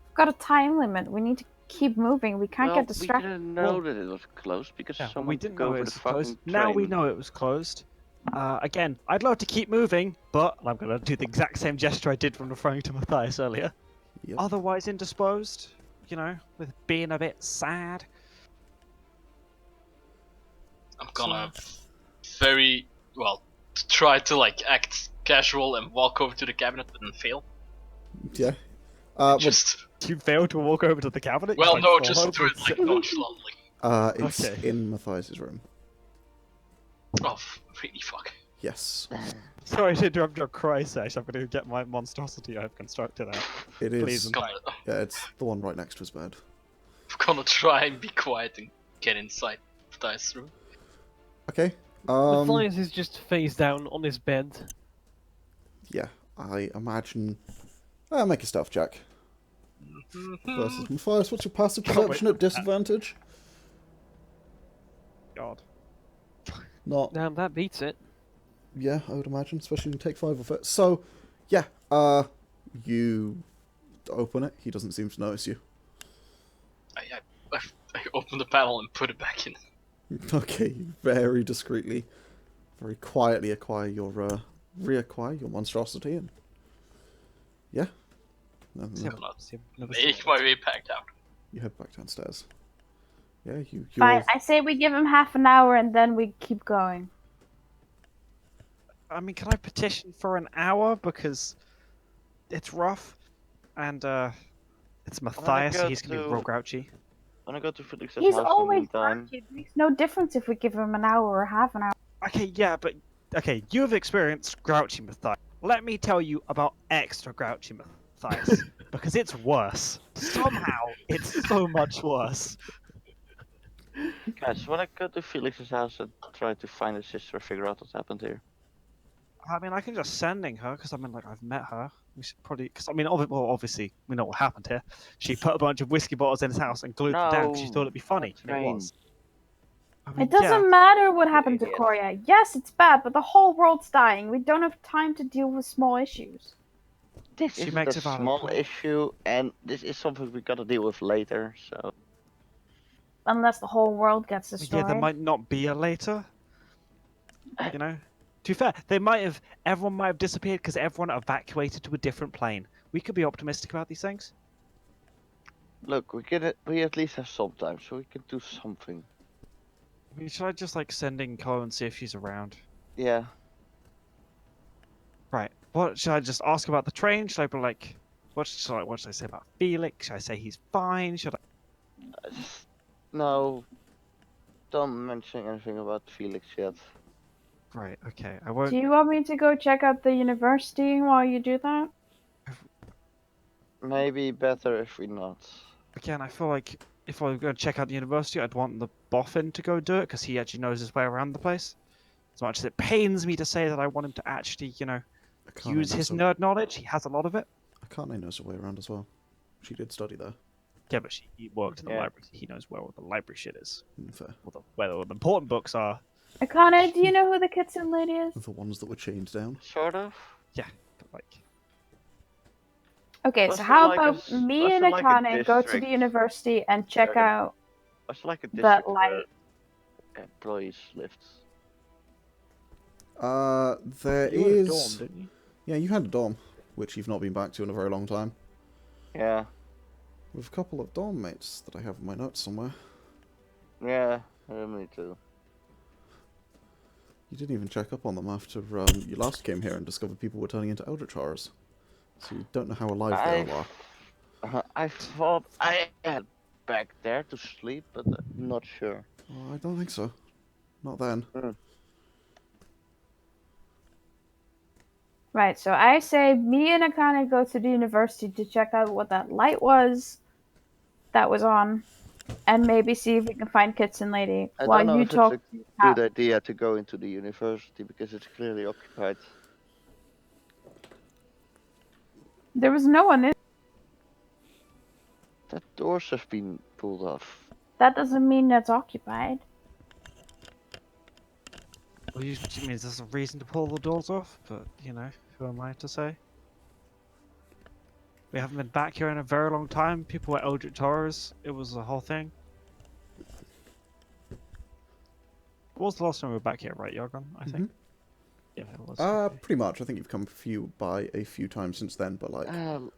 We've got a time limit. We need to keep moving. We can't Well, get distracted. we didn't know that it was closed because yeah, someone we didn't took know over it the was fucking closed. Now we train. know it was closed. Again, I'd love to keep moving, but I'm gonna do the exact same gesture I did when referring to Matthias earlier. Yep. Otherwise indisposed, with being a bit sad. I'm gonna very well try to like act casual and walk over to the cabinet and fail. Yeah. Well, Just You failed to walk over to the cabinet? well, You, no, fall just over do it and like sit- nonchalantly. it's Okay. in Matthias's room. Oh, really? Fuck. Yes. Sorry to interrupt your cry sesh. I'm going to get my monstrosity I've constructed out. It Please is. and Gonna, Yeah, it's the one right next to his bed. gonna try and be quiet and get inside Matthias' room. Okay. Matthias is just face down on his bed. Yeah, I imagine. Make a stealth check. Versus Matthias, what's your passive Oh, wait. perception at disadvantage? God. Not. Damn, that beats it. Yeah, I would imagine, especially when you take 5 of it. So, yeah, you open it. He doesn't seem to notice you. I open the panel and put it back in. Okay, you very discreetly, very quietly reacquire your monstrosity, and yeah, Make my way back down. you head back downstairs. Yeah, you're Fine, I say we give him half an hour and then we keep going. I mean, can I petition for an hour? Because it's rough, and it's Matthias, so go he's going to be to- real grouchy. When I go to Felix's He's house in the always meantime, grumpy. It makes no difference if we give him an hour or half an hour. Okay, yeah, but... Okay, you have experienced grouchy Matthias. Let me tell you about extra grouchy Matthias. Because it's worse. Somehow, it's so much worse. guys, when I go to Felix's house and try to find his sister, figure out what's happened here. I mean, I can just sending her, because I mean, like, I've met her. We should probably... Because, I mean, obviously, we know what happened here. She put a bunch of whiskey bottles in his house and glued them down because she thought it'd be funny. And it was. I mean, It doesn't yeah, matter what happened to idiot. Korea. Yes, it's bad, but the whole world's dying. We don't have time to deal with small issues. This She is makes a a valid small point. issue, and this is something we gotta deal with later. So Unless the whole world gets destroyed. Yeah, there might not be a later. You know? To be fair, everyone might have disappeared because everyone evacuated to a different plane. We could be optimistic about these things. look, we at least have some time, so we can do something. I mean, should I just like send in Chloe and see if she's around? Yeah. Right. What should I just ask about the train? Should I be like, what should I say about Felix? Should I say he's fine? Should I? No. Don't mention anything about Felix yet. Right. Okay. I won't. Do you want me to go check out the university while you do that? Maybe better if we not. Again, I feel like if I were going to check out the university, I'd want the boffin to go do it because he actually knows his way around the place. As much as it pains me to say that I want him to actually, Akane use his knows nerd knowledge, he has a lot of it. Akane knows her way around as well. She did study there. Yeah, but he worked in the Yeah. library. He knows where all the library shit is. Fair. Where all the important books are. Akane, do you know who the kitchen lady is? The ones that were chained down. Sort of. Yeah, but like... Okay, Was so it how like a about s- me was and it like a Akane go to the district? university and check out It's like a that district light? where employees lived. There You had a is. dorm, didn't you? Yeah, you had a dorm, which you've not been back to in a very long time. Yeah. With a couple of dorm mates that I have in my notes somewhere. Yeah. Me too. You didn't even check up on them after you last came here and discovered people were turning into eldritch horrors. So you don't know how alive they all are. I thought I had back there to sleep, but I'm not sure. Oh, I don't think so. Not then. Right, so I say me and Akane go to the university to check out what that light was that was on, and maybe see if we can find Kitchen Lady I while don't know you if talk. it's a good idea to go into the university because it's clearly occupied. There was no one in. The doors have been pulled off. That doesn't mean it's occupied. Well, you means there's a reason to pull the doors off, but you know, who am I to say? We haven't been back here in a very long time. People were Eldritch Horrors. It was a whole thing. What was the last time we were back here, right, Yargon? I think. Yeah, it was. Okay. Pretty much. I think you've come by a few times since then, but like...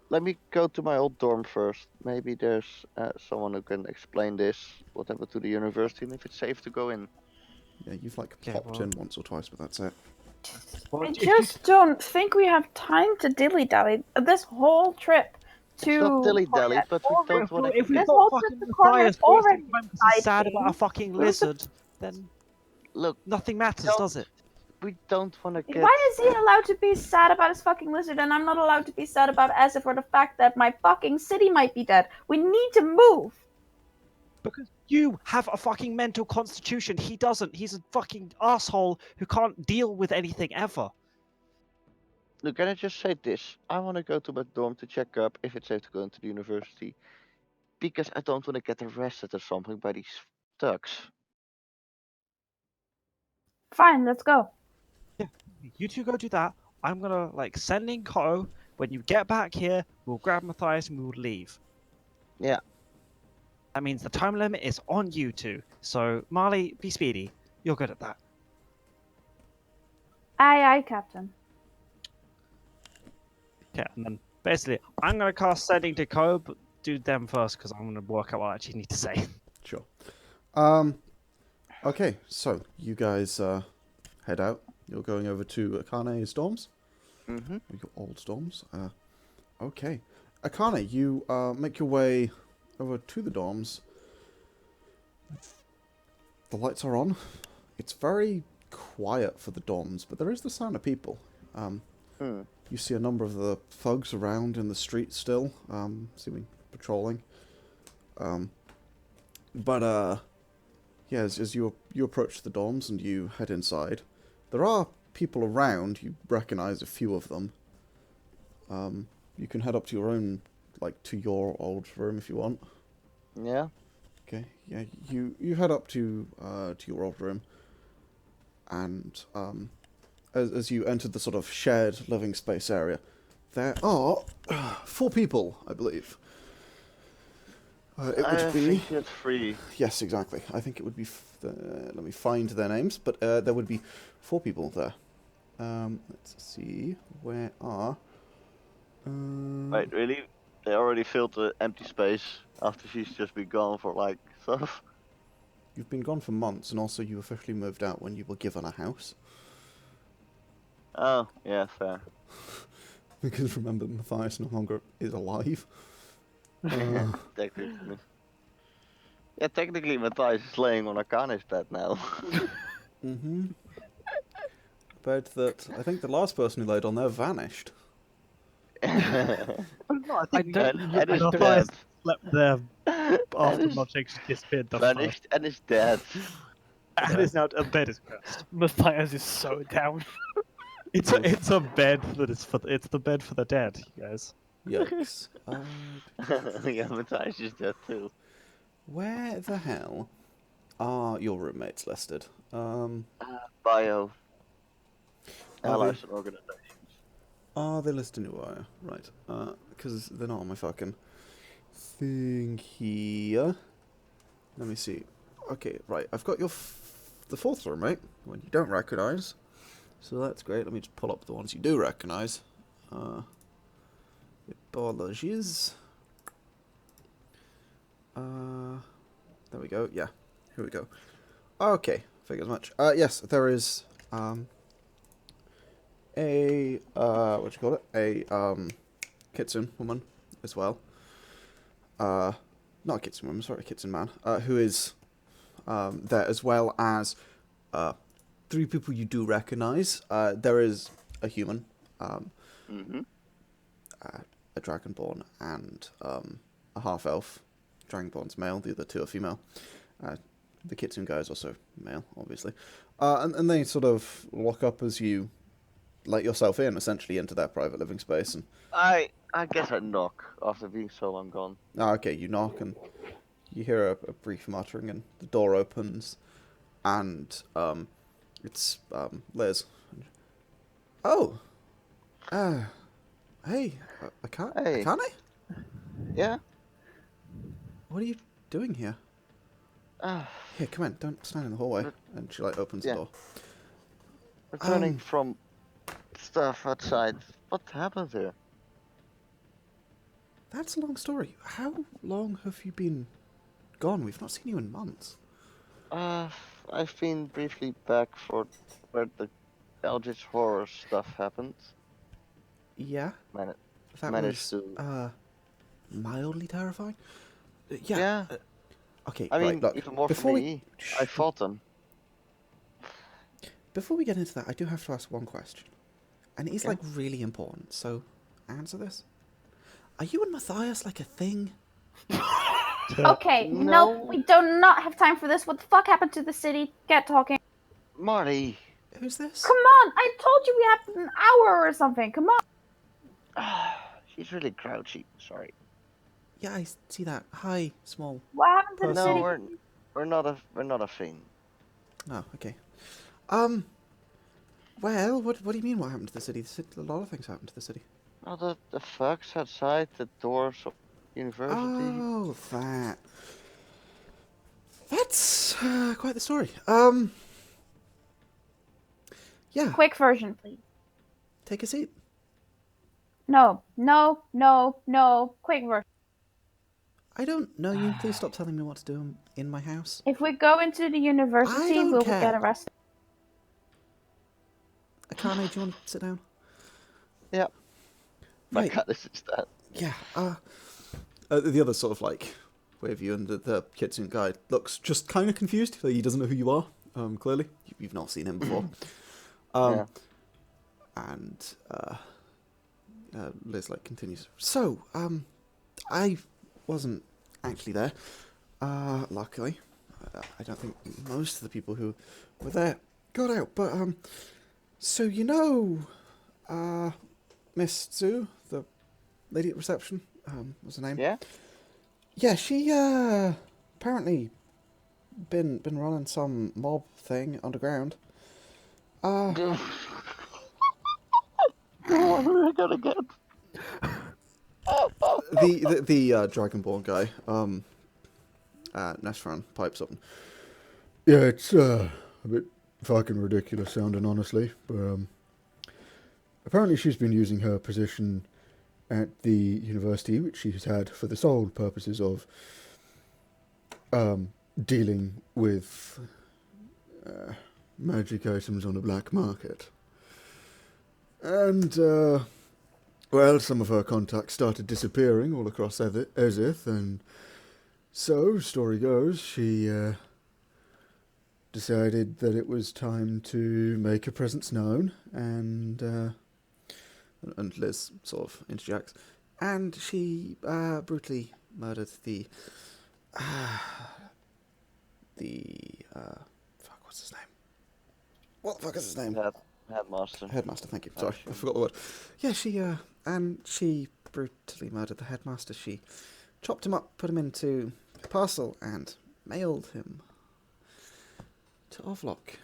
Let me go to my old dorm first. Maybe there's someone who can explain this, what happened to the university, and if it's safe to go in. Yeah, you've like Okay, popped well- in once or twice, but that's it. Well, I if you- just don't think we have time to dilly-dally. This whole trip to... It's not dilly-dally, but we don't want to If we've This got whole fucking trip to Cornwall Mathias already wasting time 'cause he's sad about a exciting. fucking We were sup- lizard, then Look, nothing matters, don't- does it? we don't want to get... Why is he allowed to be sad about his fucking lizard and I'm not allowed to be sad about Asa for the fact that my fucking city might be dead? We need to move! Because you have a fucking mental constitution. He doesn't. He's a fucking asshole who can't deal with anything ever. Look, can I just say this? I want to go to my dorm to check up if it's safe to go into the university. Because I don't want to get arrested or something by these thugs. Fine, let's go. You two go do that. I'm gonna like send in Ko. When you get back here, we'll grab Mathias and we'll leave. Yeah. That means the time limit is on you two. So Marlie, be speedy. You're good at that. Aye, aye, Captain. Okay, and then basically, I'm gonna cast sending to Ko, but do them first because I'm gonna work out what I actually need to say. Sure. Okay, so you guys head out. You're going over to Akane's dorms? Mm-hmm. Or your old dorms? Okay. Akane, you make your way over to the dorms. The lights are on. It's very quiet for the dorms, but there is the sound of people. You see a number of the thugs around in the street still, seeming patrolling. Yeah, as you approach the dorms and you head inside, there are people around. You recognize a few of them. You can head up to your own, like, to your old room if you want. Yeah. Okay, yeah, you head up to your old room, and as you enter the sort of shared living space area, there are 4 people, I believe. It would be... think it's free. Yes, exactly. I think it would be... let me find their names, but there would be 4 people there. Let's see, where are... Wait, really? They already filled the empty space after she's just been gone for like stuff. You've been gone for months, and also you officially moved out when you were given a house. Oh, yeah, fair. Because remember, Mathias no longer is alive. Technically. Yeah, technically Mathias is laying on Akane's bed now. Mm-hmm. Bed that I think the last person who laid on there vanished. I don't. and is Mathias dead. slept there And after is Notch disappeared the vanished and is dead. And is now a bed is cursed. Matthias is so down. It's a bed that is for it's the bed for the dead, you guys. Yikes. Yeah, Mathias is dead too. Where the hell are your roommates listed? Bio. Allies and organizations. Are they listed in Wire? Right. Because they're not on my fucking thing here. Let me see. Okay, right. I've got the 4th roommate, one you don't recognise. So that's great. Let me just pull up the ones you do recognise. Apologies. There we go. Yeah, here we go. Okay, figures much. Yes, there is a what do you call it? A kitsune woman as well. Not a kitsune woman, sorry, a kitsune man. Who is there, as well as 3 people you do recognise. There is a human, a dragonborn, and a half-elf. Dragonborn's male, the other 2 are female. The kitsune guy is also male, obviously. And they sort of lock up as you let yourself in, essentially, into their private living space. And I guess I knock after being so long gone. okay, you knock and you hear a brief muttering, and the door opens, and it's Liz. Oh, hey, Hey. Akane? Yeah? What are you doing here? Ah, Here, come in. Don't stand in the hallway. And she like opens Yeah. the door. returning from stuff outside. What happened here? That's a long story. How long have you been gone? We've not seen you in months. I've been briefly back for where the Eldritch horror stuff happened. Yeah, Man, that managed was to. mildly terrifying. Yeah. Okay, I mean, right. Look, even more for before me. I fought them. before we get into that, I do have to ask one question, and it is Yeah? like really important. So, answer this. Are you and Mathias like a thing? Okay, No. no, we do not have time for this. What the fuck happened to the city? Get talking. Marlie. Who's this? Come on, I told you we have an hour or something. Come on. She's really grouchy. Sorry. Yeah, I see that. Hi, small. What happened to the Person. No, city? we're not a thing. Oh, okay. Well, what do you mean? What happened to the city? A lot of things happened to the city. Oh, the fucks outside the doors of university. Oh, that. That's quite the story. Yeah. Quick version, please. Take a seat. No, no, no, no. Quick version. I don't know you. Please stop telling me what to do in my house. If we go into the university, don't we'll care. get arrested. Akane, do you want to sit down? Yeah. My Right. God, this is that. Yeah. The other sort of like wave you, and the Kitsune guy looks just kind of confused. Like, he doesn't know who you are. Clearly, you've not seen him before. Yeah. And Liz like continues. So, I wasn't actually there. Luckily, I don't think most of the people who were there got out. But so you know, Miss Sue, the lady at reception, was her name? Yeah. Yeah, she apparently been running some mob thing underground. What are we gonna get? The Dragonborn guy, Neshran pipes up. Yeah, it's a bit fucking ridiculous sounding, honestly, but apparently she's been using her position at the university, which she's had for the sole purposes of dealing with magic items on the black market. And well, some of her contacts started disappearing all across Ezith, and so, story goes, she decided that it was time to make her presence known, and Liz sort of interjects, and she brutally murdered the fuck, what's his name? What the fuck is his name? Headmaster. Headmaster, thank you. Sorry, I forgot the word. Yeah, she brutally murdered the headmaster. She chopped him up, put him into a parcel, and mailed him to Ovlock.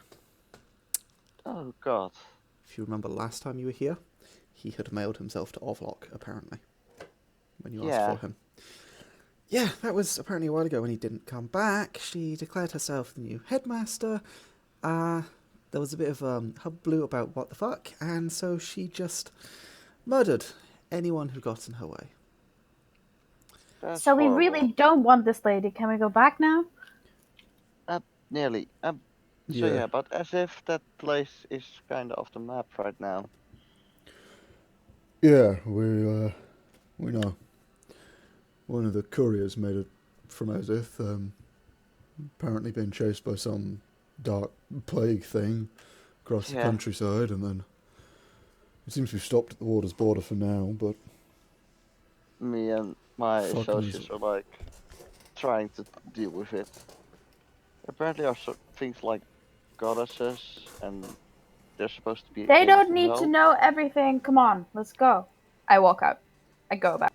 Oh God. If you remember last time you were here, he had mailed himself to Ovlock, apparently, when you asked for him. Yeah, that was apparently a while ago when he didn't come back. She declared herself the new headmaster. There was a bit of hullabaloo about what the fuck, and so she just murdered anyone who got in her way. That's So we horrible. really don't want this lady. Can we go back now? Nearly. So yeah, but as if that place is kind of off the map right now. Yeah, we know. One of the couriers made it from Ezith, apparently been chased by some dark plague thing across the countryside, and then it seems we've stopped at the water's border for now, but Me and my Fucking associates are like trying to deal with it. Apparently are things like goddesses, and they're supposed to be They able don't need to help. know everything. Come on, let's go. I walk out. I go back.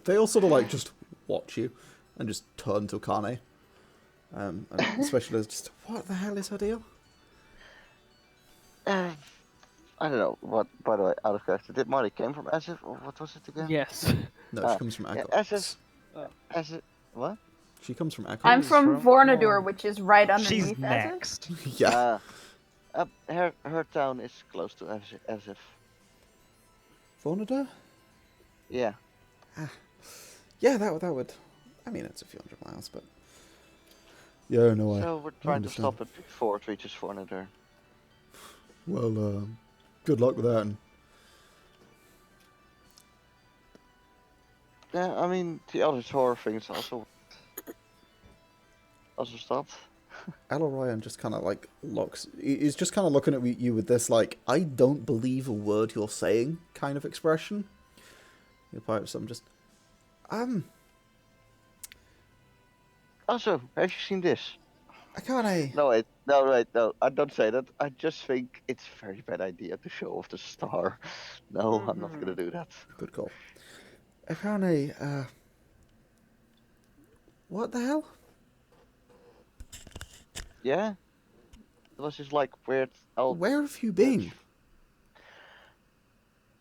they all sort of like just watch you, and just turn to Akane. And the specialist just, what the hell is her deal? I don't know. What? By the way, out of character, did Marlie came from Asif, or what was it again? Yes. No, she comes from Yeah, Echoes. Asif. What? She comes from Echoes. I'm from Vornadur, from- which is right She's underneath Esif. next. Yeah. Her town is close to Asif. Vornadur? Yeah. Yeah, that would. I mean, it's a few hundred miles, but. Yeah, no, I. So we're trying to understand. stop it before it reaches Vornadur. Well, good luck with that. And Yeah, I mean the other horror things also stopped. Ryan just kind of like looks. He's just kind of looking at you with this like, I don't believe a word you're saying kind of expression. He pipes up just. Also, have you seen this? Akane. No, wait, no. I don't say that. I just think it's a very bad idea to show off the star. No, I'm not gonna do that. Good call. Akane, what the hell? Yeah? It was just like weird. Where have you been?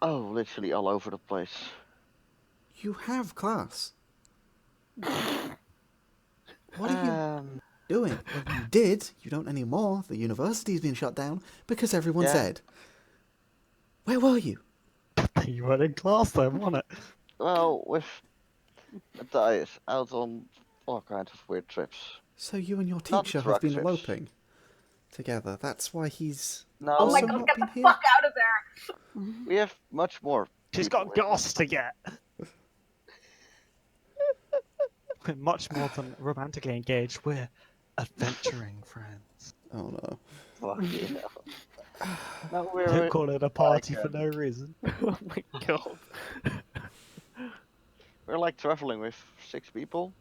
Oh, literally all over the place. You have class. What are you doing? Well, you did. You don't anymore. The university's been shut down because everyone's Yeah. dead. Where were you? You weren't in class then, wasn't it? Well, with Mathias out on all kinds of weird trips. So you and your Not teacher drug have been trips. eloping together. That's why he's No, Oh my also god, not get been the here. fuck out of there! we have much more. She's people got with us. goss to get. We're much more than romantically engaged. We're adventuring friends. Oh no. Fuck yeah. No, Don't we're call it a party for like, no reason. Oh my god. we're like traveling with 6 people.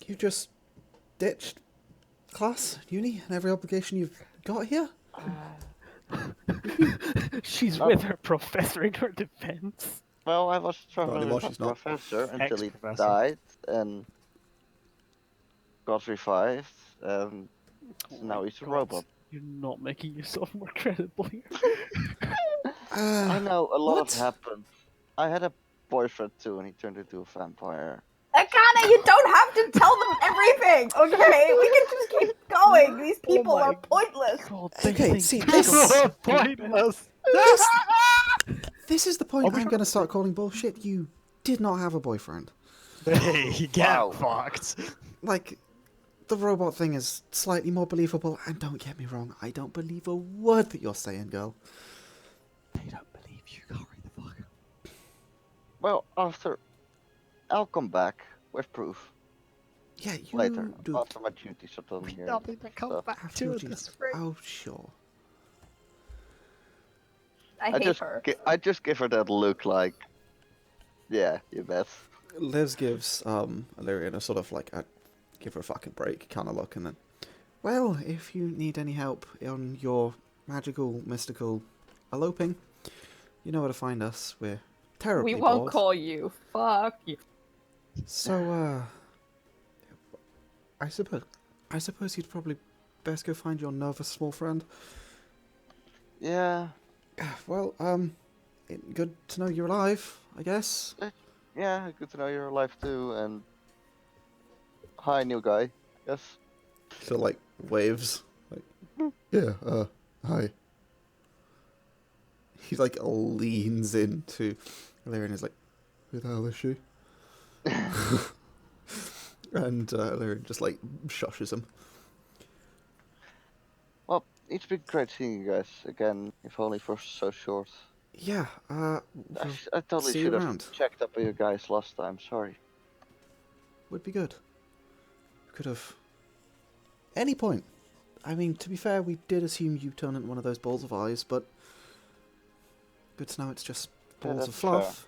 You just ditched class, uni, and every obligation you've got here? She's Oh. with her professor in her defense. Well, I was traveling anymore, with my she's not. professor until he Ex-professor. died and got revived, and now he's a God, robot. You're not making yourself more credible here. I know a lot what? happened. I had a boyfriend too, and he turned into a vampire. Akane, you don't have to tell them everything, okay? We can just keep going. These people my are pointless. God, they Okay, think see, you're this- so Pointless. This is the point we I'm going to start calling bullshit. You did not have a boyfriend. Hey, get Wow. fucked. Like, the robot thing is slightly more believable, and don't get me wrong, I don't believe a word that you're saying, girl. They don't believe you. Hurry the fuck up. Well, I'll come back with proof Yeah, you later do after my duties are done here. Nothing to come stuff. back after to your at duties. this rate. Oh, sure. I hate her. I just give her that look like, yeah, you bet. Liz gives Illyrian a sort of like a give her a fucking break kind of look, and then, well, if you need any help on your magical, mystical eloping, you know where to find us. We're terribly We won't bored. call you. Fuck you. So, I suppose you'd probably best go find your nervous small friend. Yeah, Well, good to know you're alive, I guess. yeah, good to know you're alive too, and hi, new guy. Yes. So, like, waves. Like, yeah, hi. He, like, leans into Illyrian and is like, who the hell is she? And Illyrian just, like, shushes him. Well, it's been great seeing you guys again, if only for so short. Yeah, I we'll totally see you should have around. checked up on you guys last time. Sorry. Would be good. Could have... Any point. I mean, to be fair, we did assume you turned into one of those balls of eyes, but... Good to know it's just Yeah, balls of that's fluff.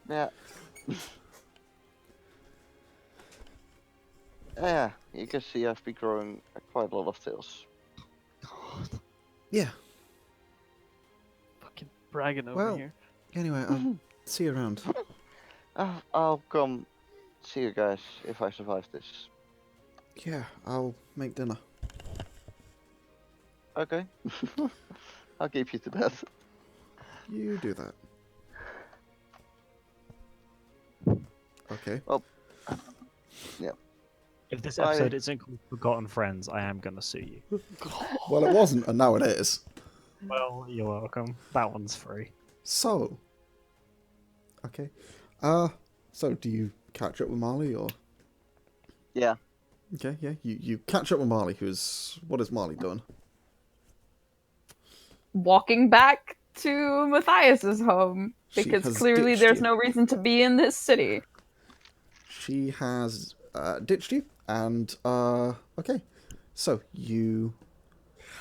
Yeah. Yeah, you can see I've been growing quite a lot of tails. Yeah, Fucking bragging over Well, here. anyway, I'll see you around. I'll come see you guys if I survive this. Yeah, I'll make dinner. Okay. I'll keep you to that. You do that. Okay. Well, yeah. If this Bye. episode isn't called Forgotten Friends, I am gonna sue you. Well, it wasn't, and now it is. Well, you're welcome. That one's free. So. Okay. So do you catch up with Marlie, or? Yeah. Okay, yeah. You catch up with Marlie, what is Marlie doing? Walking back to Matthias's home She because has clearly ditched there's you. no reason to be in this city. She has ditched you, and okay. So you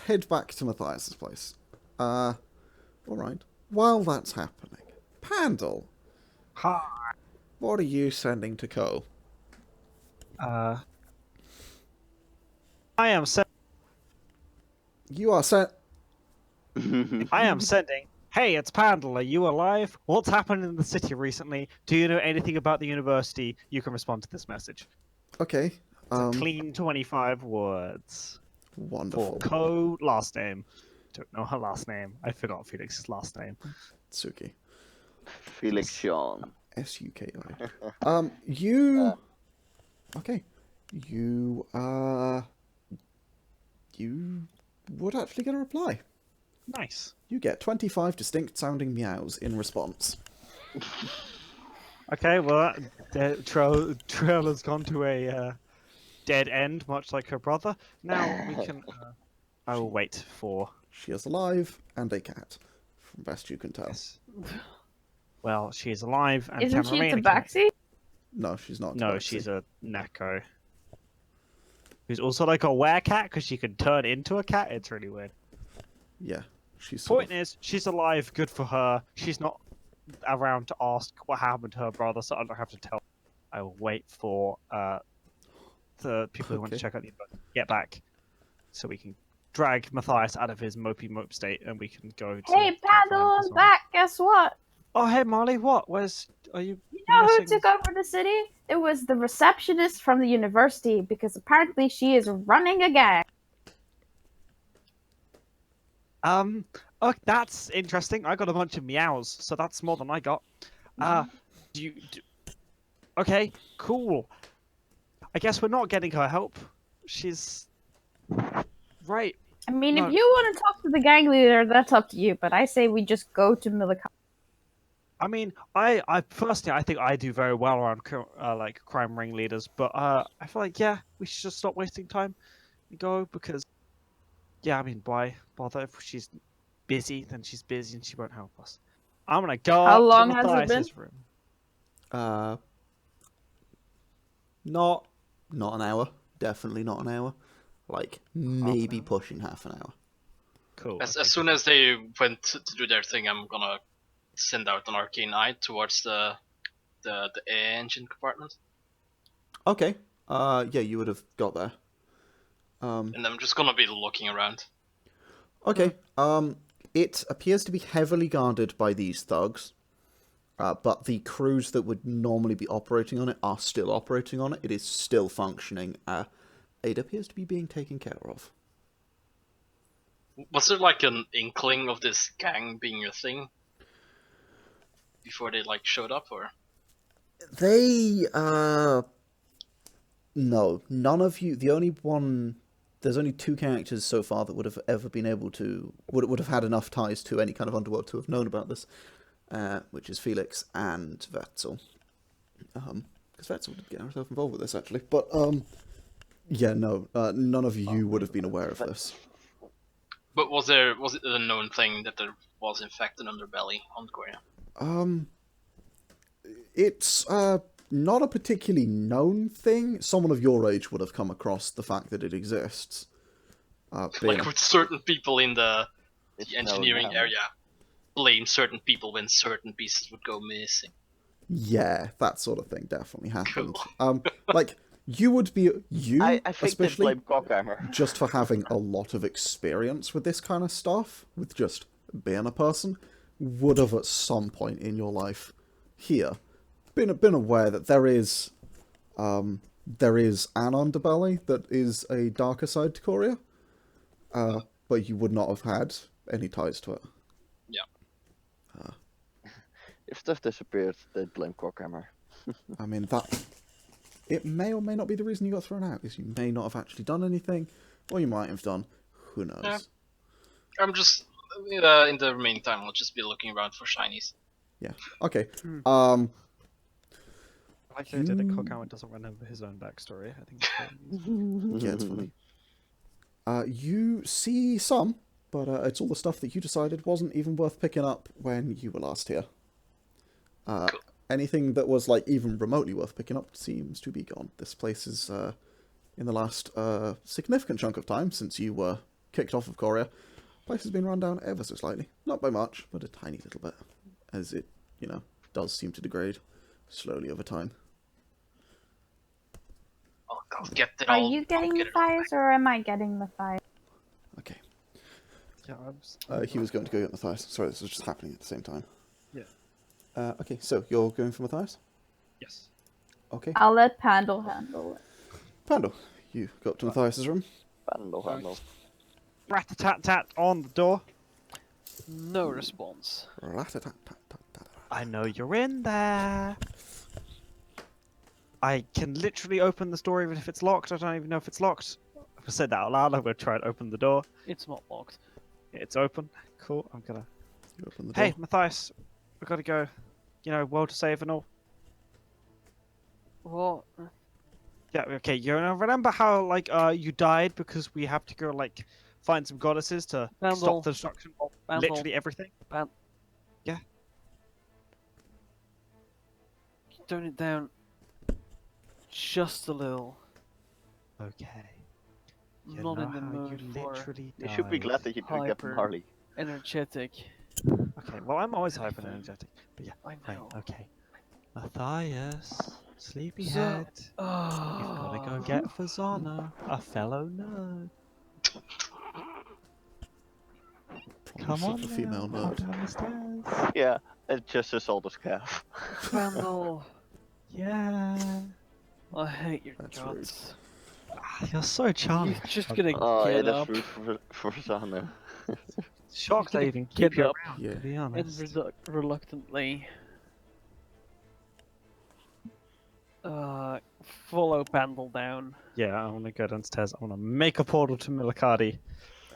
head back to Matthias's place. All right. While that's happening, Pandal, Hi. what are you sending to Co? I am You are sent. I am sending. Hey, it's Pandal. Are you alive? What's happened in the city recently? Do you know anything about the university? You can respond to this message. Okay. It's a clean 25 words. Wonderful. For Co last name. Don't know her last name. I forgot Felix's last name. Suki. Felix Sean. SUKI. You. Okay. You would actually get a reply. Nice. You get 25 distinct sounding meows in response. Okay, well, the trail has gone to a dead end, much like her brother. Now we can. I will wait for. She is alive and a cat, from best you can tell. Yes. Well, she is alive and Isn't can she remain a cat. Tabaxi? No, she's not. No, Tabaxi. she's a Neko. Who's also like a werecat because she can turn into a cat. It's really weird. Yeah, she's. Sort Point is, she's alive. Good for her. She's not around to ask what happened to her brother, so I don't have to tell. I will wait for the people who want to Okay. check out the invite get back, so we can drag Mathias out of his mopey mope state, and we can go. Hey, Pandal, I'm back. Guess what? Oh, hey, Marlie. What? Are you? You know who missing- took over the city? It was the receptionist from the university because apparently she is running a gang. Oh, that's interesting. I got a bunch of meows, so that's more than I got. Okay, cool. I guess we're not getting her help. She's right. I mean, No. if you want to talk to the gang leader, that's up to you. But I say we just go to Millicom. I mean, I personally, I think I do very well around like crime ringleaders, but I feel like we should just stop wasting time and go because, I mean, why bother if she's busy? Then she's busy and she won't help us. I'm gonna go How up long to has it Mathias's been? room. Not an hour. Definitely not an hour. Like maybe hour. pushing half an hour. Cool. As soon as they went to do their thing, I'm gonna send out an arcane eye towards the engine compartment, Okay. Yeah, you would have got there. and I'm just gonna be looking around. Okay. It appears to be heavily guarded by these thugs, but the crews that would normally be operating on it are still operating on it. It is still functioning. It appears to be being taken care of. Was there like an inkling of this gang being a thing before they like showed up, or? They, no, none of you. There's only two characters so far that would have ever been able to would have had enough ties to any kind of underworld to have known about this, which is Felix and Wetzel. Because Wetzel did get herself involved with this actually, but none of you would have been aware of this. But was it a known thing that there was in fact an underbelly on Korea? It's not a particularly known thing. Someone of your age would have come across the fact that it exists. Like would certain people in the It's engineering known now. area blame certain people when certain pieces would go missing? Yeah, that sort of thing definitely happened. Cool. Like you would be I think they especially blame Coghammer. just for having a lot of experience with this kind of stuff, with just being a person, would have at some point in your life here been aware that there is an underbelly that is a darker side to Korea, but you would not have had any ties to it. Yeah. If stuff disappeared, they'd blame Coghammer. I mean, it may or may not be the reason you got thrown out, is you may not have actually done anything, or you might have done. Who knows? Yeah. I'm just in the meantime, I'll just be looking around for shinies. Yeah. Okay. I like the idea that Coghammer doesn't remember his own backstory. I think it's funny. Yeah, it's funny. You see some, but it's all the stuff that you decided wasn't even worth picking up when you were last here. Cool. Anything that was like even remotely worth picking up seems to be gone. This place is, in the last significant chunk of time since you were kicked off of Korea, place has been run down ever so slightly. Not by much, but a tiny little bit, as it, does seem to degrade slowly over time. I'll get it Are all. you getting I'll the get it all thighs, or am I getting the thighs? Okay. Yeah, I was... He was going to go get Mathias. Sorry, this was just happening at the same time. Yeah. Okay, so you're going for Mathias? Yes. Okay. I'll let Pandal handle it. Pandal, you go up to Mathias' room. Handle. Rat-a-tat-tat on the door. No response. Rat-a-tat-tat-tat-tat. I know you're in there. I can literally open this door even if it's locked. I don't even know if it's locked. I've said that out loud. I'm going to try and open the door. It's not locked. It's open. Cool. I'm going to... You open the door. Hey, Mathias. We've got to go. World to save and all. What? Yeah, okay. You remember how, you died because we have to go, find some goddesses to Pandal. stop the destruction of Pandal. literally everything? Yeah. Tone it down. Just a little. Okay. You Not know in the how mood you for literally You should be died. glad that you didn't get Hyper. Marlie. energetic. Okay, well, I'm always hyper energetic. But yeah, I right, know. okay. Matthias, sleepyhead. You've Oh. got to go get Fazana, a fellow nerd. Come on, a female now, nerd. come down the stairs. Yeah, it's just as old as calf. Pandal. Yeah. I hate your That's guts. You're so charming. You're just gonna Oh, yeah, get that's up rude for Zana. Shocked I gonna even get keep you up around, Yeah. to be and honest. reluctantly follow Pandal down. Yeah, I want to go downstairs. I want to make a portal to Milakadi.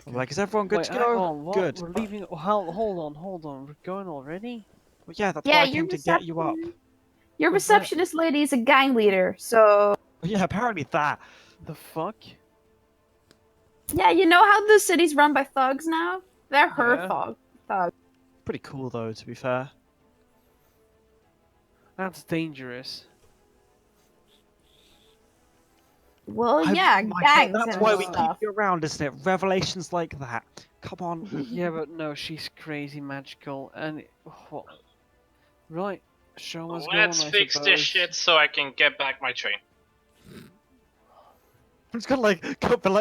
I'm like, is everyone good Wait, to hang go? on, what? Good. We're leaving. Hold on. We're going already? Well, yeah, that's Yeah, why I your came to get you up. Your Was that- receptionist lady is a gang leader, so Yeah, apparently that. The fuck? yeah, you know how the city's run by thugs now? They're her Yeah. thugs. Pretty cool, though, to be fair. That's dangerous. Well, I- yeah, my God, gangs that's and why we stuff. keep you around, isn't it? Revelations like that. Come on. Yeah, but no, she's crazy magical and right. Show must go on, Let's I fix suppose. this shit so I can get back my train. I'm just gonna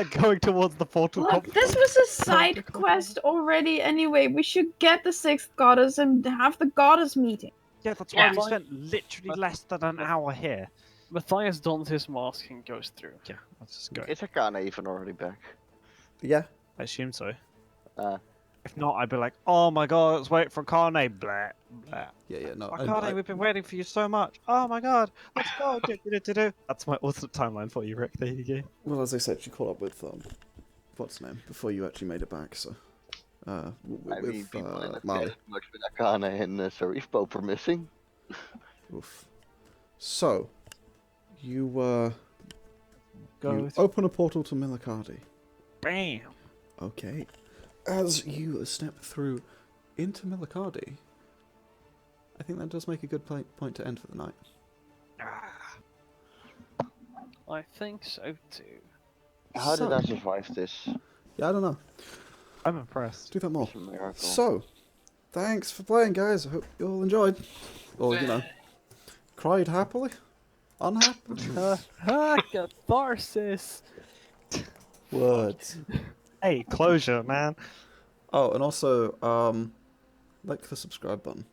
going towards the portal. Look, this was a side quest already anyway. We should get the sixth goddess and have the goddess meeting. Yeah, that's why Yeah. we spent literally less than an hour here. Matthias dons his mask and goes through. Yeah, let's just go. Is Akane even already back? Yeah. I assume so. Uh, If not, I'd be like, oh my god, let's wait for Akane. Blah, blah. Yeah, no. Akane, we've been waiting for you so much. Oh my god, let's go. Do. That's my alternate timeline for you, Rick. There you go. Well, as I said, she caught up with, what's her name, before you actually made it back, so. I With mean, people in the Marlie. much with Akane and Sauriv both are missing. Oof. So, you Go. you open a portal to Milakadi. Bam. Okay. As you step through into Milakadi, I think that does make a good point to end for the night. I think so too. How did So- I survive this? Yeah, I don't know. I'm impressed. Do that more. It's a miracle. So, thanks for playing, guys. I hope you all enjoyed. Or, cried happily. Unhappily. Catharsis! Words. Hey, closure, man. Oh, and also, like the subscribe button.